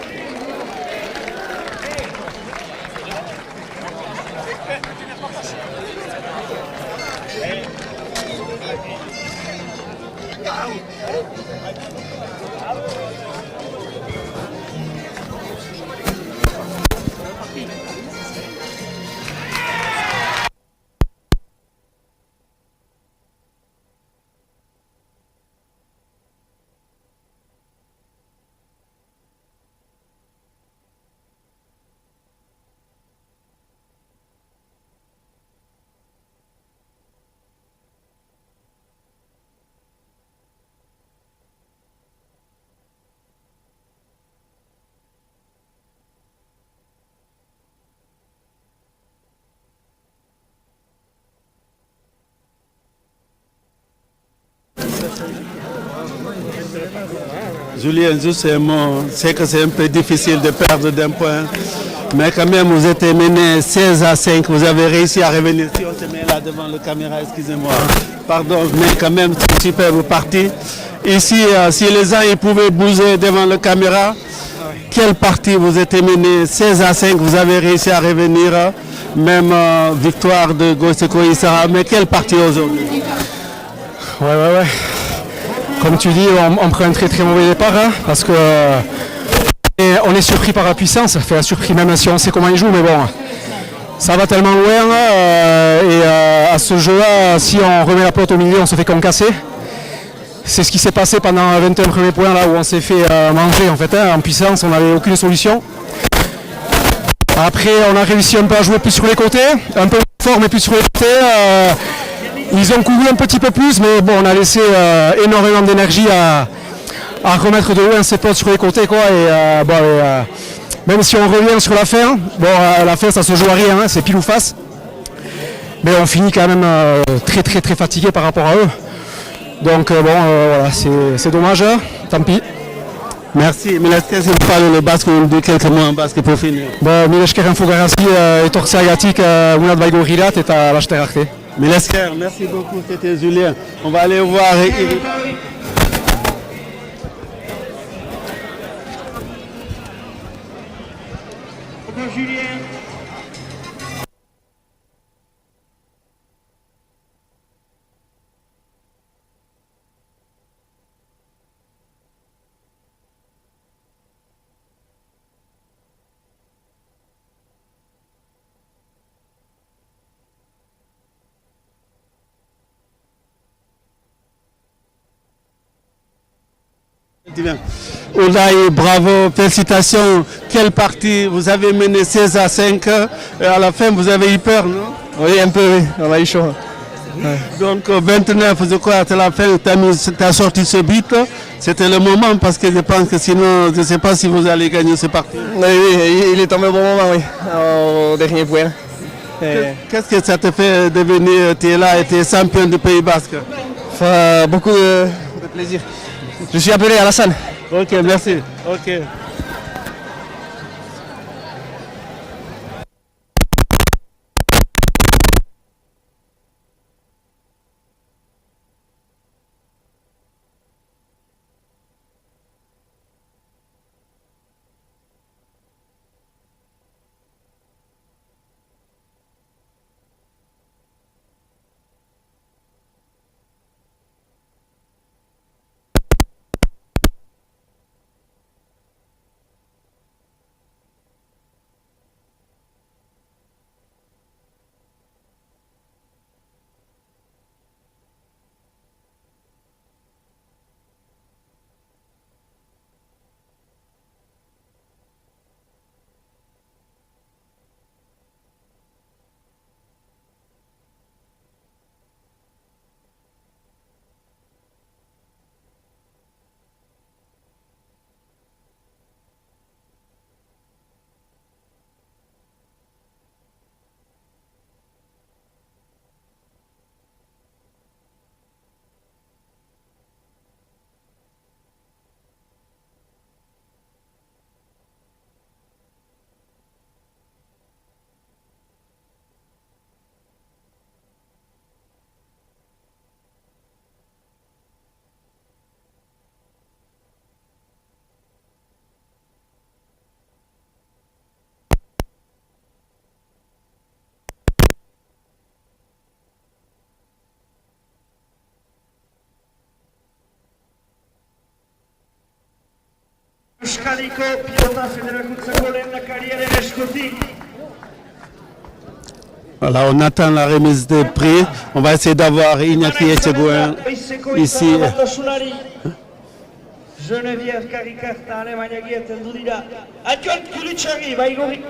Julien, c'est que c'est un peu difficile de perdre d'un point, mais quand même vous êtes mené 16-5, vous avez réussi à revenir. Si on se met là devant la caméra, excusez-moi, pardon, mais quand même c'est une superbe partie. Ici, si les gens ils pouvaient bouger devant la caméra, quelle partie vous êtes mené 16-5, vous avez réussi à revenir, même victoire de Goiseko Issara, mais quelle partie aujourd'hui? Ouais. Comme tu dis, on prend un très très mauvais départ hein, parce que on est surpris par la puissance, enfin surpris même si on sait comment ils jouent, mais bon, ça va tellement loin et à ce jeu-là, si on remet la pelote au milieu, on se fait concasser. C'est ce qui s'est passé pendant 21 premiers points là où on s'est fait manger en fait, hein, en puissance, on n'avait aucune solution. Après, on a réussi un peu à jouer plus sur les côtés, un peu fort, mais plus sur les côtés. Ils ont couru un petit peu plus, mais bon, on a laissé énormément d'énergie à remettre de loin ses potes sur les côtés, quoi. Même si on revient sur la fin, la fin ça se joue à rien, hein, c'est pile ou face. Mais on finit quand même très très très fatigué par rapport à eux. Donc voilà, c'est dommage, tant pis. Merci. Mais est-ce que vous parlez le basque ou de quelques mots en basque pour finir? Mile esker enfogarazi etortzeagatik unat baigo girat eta laster arte. Mille esker, merci beaucoup, c'était Julien. On va aller voir. Julien. Oulaï, bravo, félicitations. Quelle partie? Vous avez mené 16-5 et à la fin vous avez eu peur, non? Oui, un peu, oui, on a eu chaud. Ouais. Donc 29, je crois, à la fin, tu as sorti ce but. C'était le moment parce que je pense que sinon, je ne sais pas si vous allez gagner ce parti. Oui, il est tombé au bon moment, oui, au dernier point. Qu'est-ce que ça te fait devenir, tu es là et tu es champion du Pays Basque? Beaucoup de plaisir. Je suis appelé à la salle. Ok, merci. Ok. Euskadiko pilota federakuntzako lehendakariaren eskutik. Voilà, on attend la remise des prix. On va essayer d'avoir Iñaki Etxegoen ici. Geneviève Karikarta Alemaniagiet heldu dira. Atxot Kulitxagi, baigori.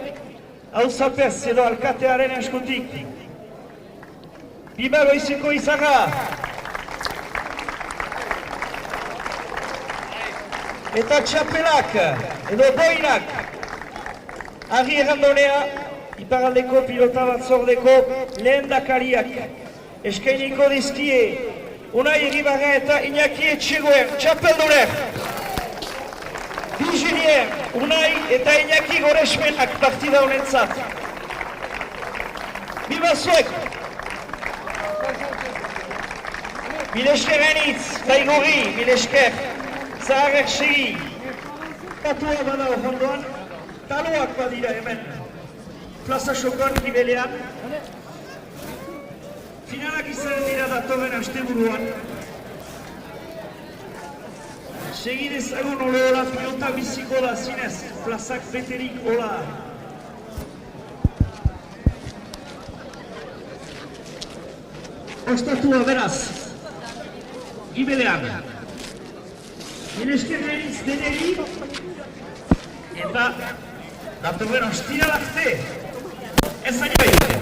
Hauzapez edo alkatearen eskutik. Bibago izeko izaga. Eta txapelak, edo boinak. Argi errandonea, iparaldeko pilota batzordeko lehendakariak. Eskainiko dizkie, Unai Egibarra eta Iñaki Etxegoen, txapeldunek. Julien, Unai eta Iñaki Goresmenak partida honentzat. Biba zuek! Milesker enitz, baigori, milesker. Zaharrak segi. Katua bada ojondoan, taloak badira hemen. Plaza Sokan gibelean. Finalak izan dira datorren asteburuan. Segi dezagun oleola pilota biziko da zinez, plazak beterik hola. Ostatua beraz, gibelean. Milesker neriz deneri, eta datorren ostira larte, ez zaino egiten.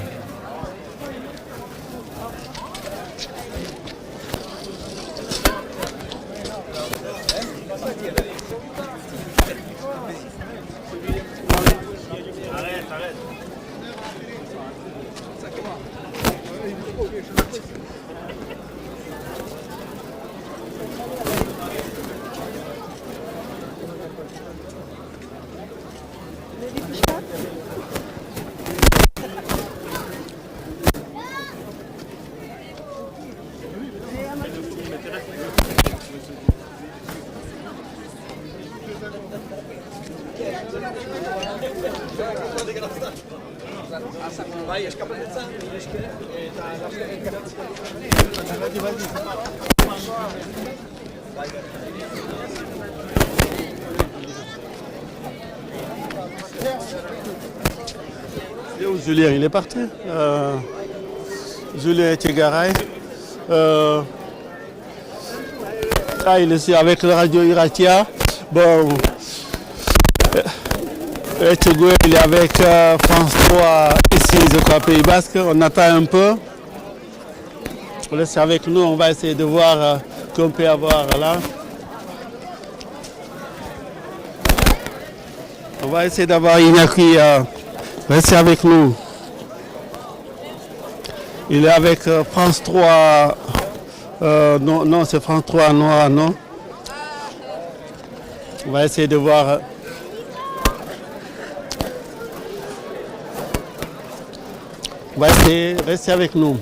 Et où Julien, il est parti. Julien Etchegaray. Il est ici avec la radio Iratia. Bon, Etchegaray, il est avec France 3 ici, je crois, Pays Basque. On attend un peu. On laisse avec nous, on va essayer de voir qu'on peut avoir là. On va essayer d'avoir Iñaki. Restez avec nous. Il est avec France 3. Non, c'est France 3 noir, non. On va essayer de voir. On va essayer. Restez avec nous.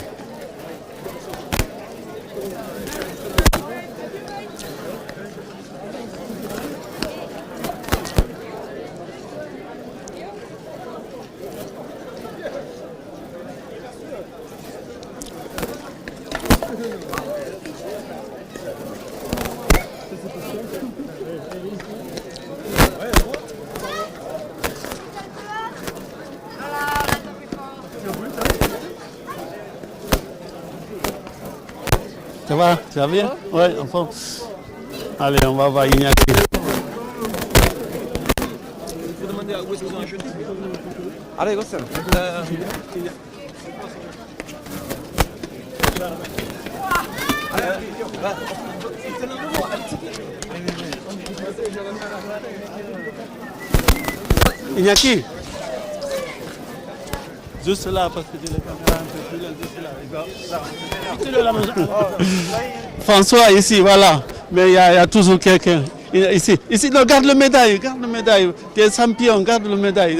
Ça va? Tu vas bien? Oui, enfin. Allez, on va voir Iñaki. Allez, Gossel. Iñaki. Juste là, parce que j'ai la caméra un peu plus loin, juste là. François, ici, voilà. Mais il y a toujours quelqu'un. Ici, non, garde le médaille, Tu es champion, garde le médaille.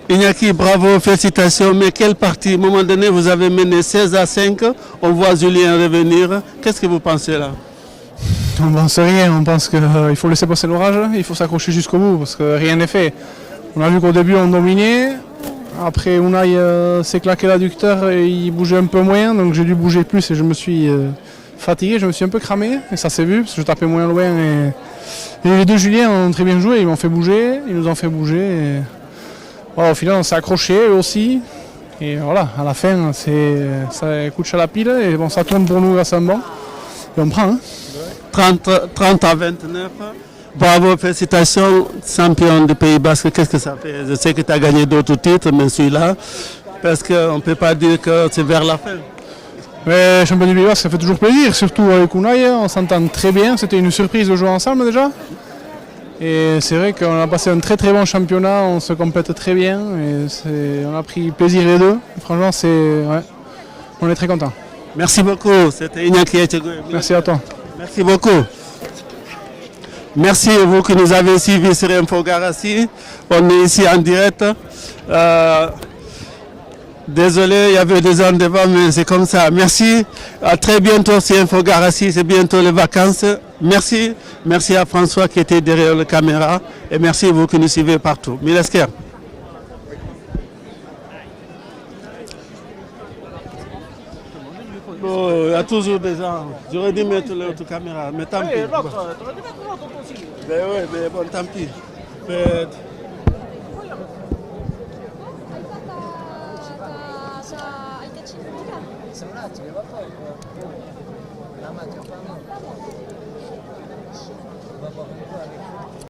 Iñaki, bravo, félicitations. Mais quelle partie? À un moment donné, vous avez mené 16-5. On voit Julien revenir. Qu'est-ce que vous pensez là? On ne pense rien, on pense qu'il faut laisser passer l'orage, il faut s'accrocher jusqu'au bout parce que rien n'est fait. On a vu qu'au début on dominait, après Unai s'est claqué l'adducteur et il bougeait un peu moins, donc j'ai dû bouger plus et je me suis fatigué, je me suis un peu cramé et ça s'est vu parce que je tapais moins loin. Et les deux Julien ont très bien joué, ils m'ont fait bouger, ils nous ont fait bouger. Et voilà, au final on s'est accroché eux aussi et voilà, à la fin ça couche à la pile et bon, ça tourne pour nous grâce à un banc et on prend. 30 à 29. Bravo, félicitations, champion du Pays Basque. Qu'est-ce que ça fait? Je sais que tu as gagné d'autres titres, mais celui-là, parce qu'on ne peut pas dire que c'est vers la fin. Mais champion du Pays Basque, ça fait toujours plaisir, surtout avec Unai, on s'entend très bien. C'était une surprise de jouer ensemble déjà. Et c'est vrai qu'on a passé un très très bon championnat, on se complète très bien. Et on a pris plaisir les deux. Franchement, on est très contents. Merci beaucoup, c'était Iñaki Etchegaray. Merci à toi. Merci beaucoup. Merci à vous qui nous avez suivis sur Infogarassi. On est ici en direct. Désolé, il y avait des gens devant, mais c'est comme ça. Merci. À très bientôt sur Infogarassi. C'est bientôt les vacances. Merci. Merci à François qui était derrière la caméra. Et merci à vous qui nous suivez partout. Milesker. Bon, il y a toujours des gens. J'aurais dû mettre l'autre caméra, mais tant pis. Mais oui, mais bon, tant pis. Mais...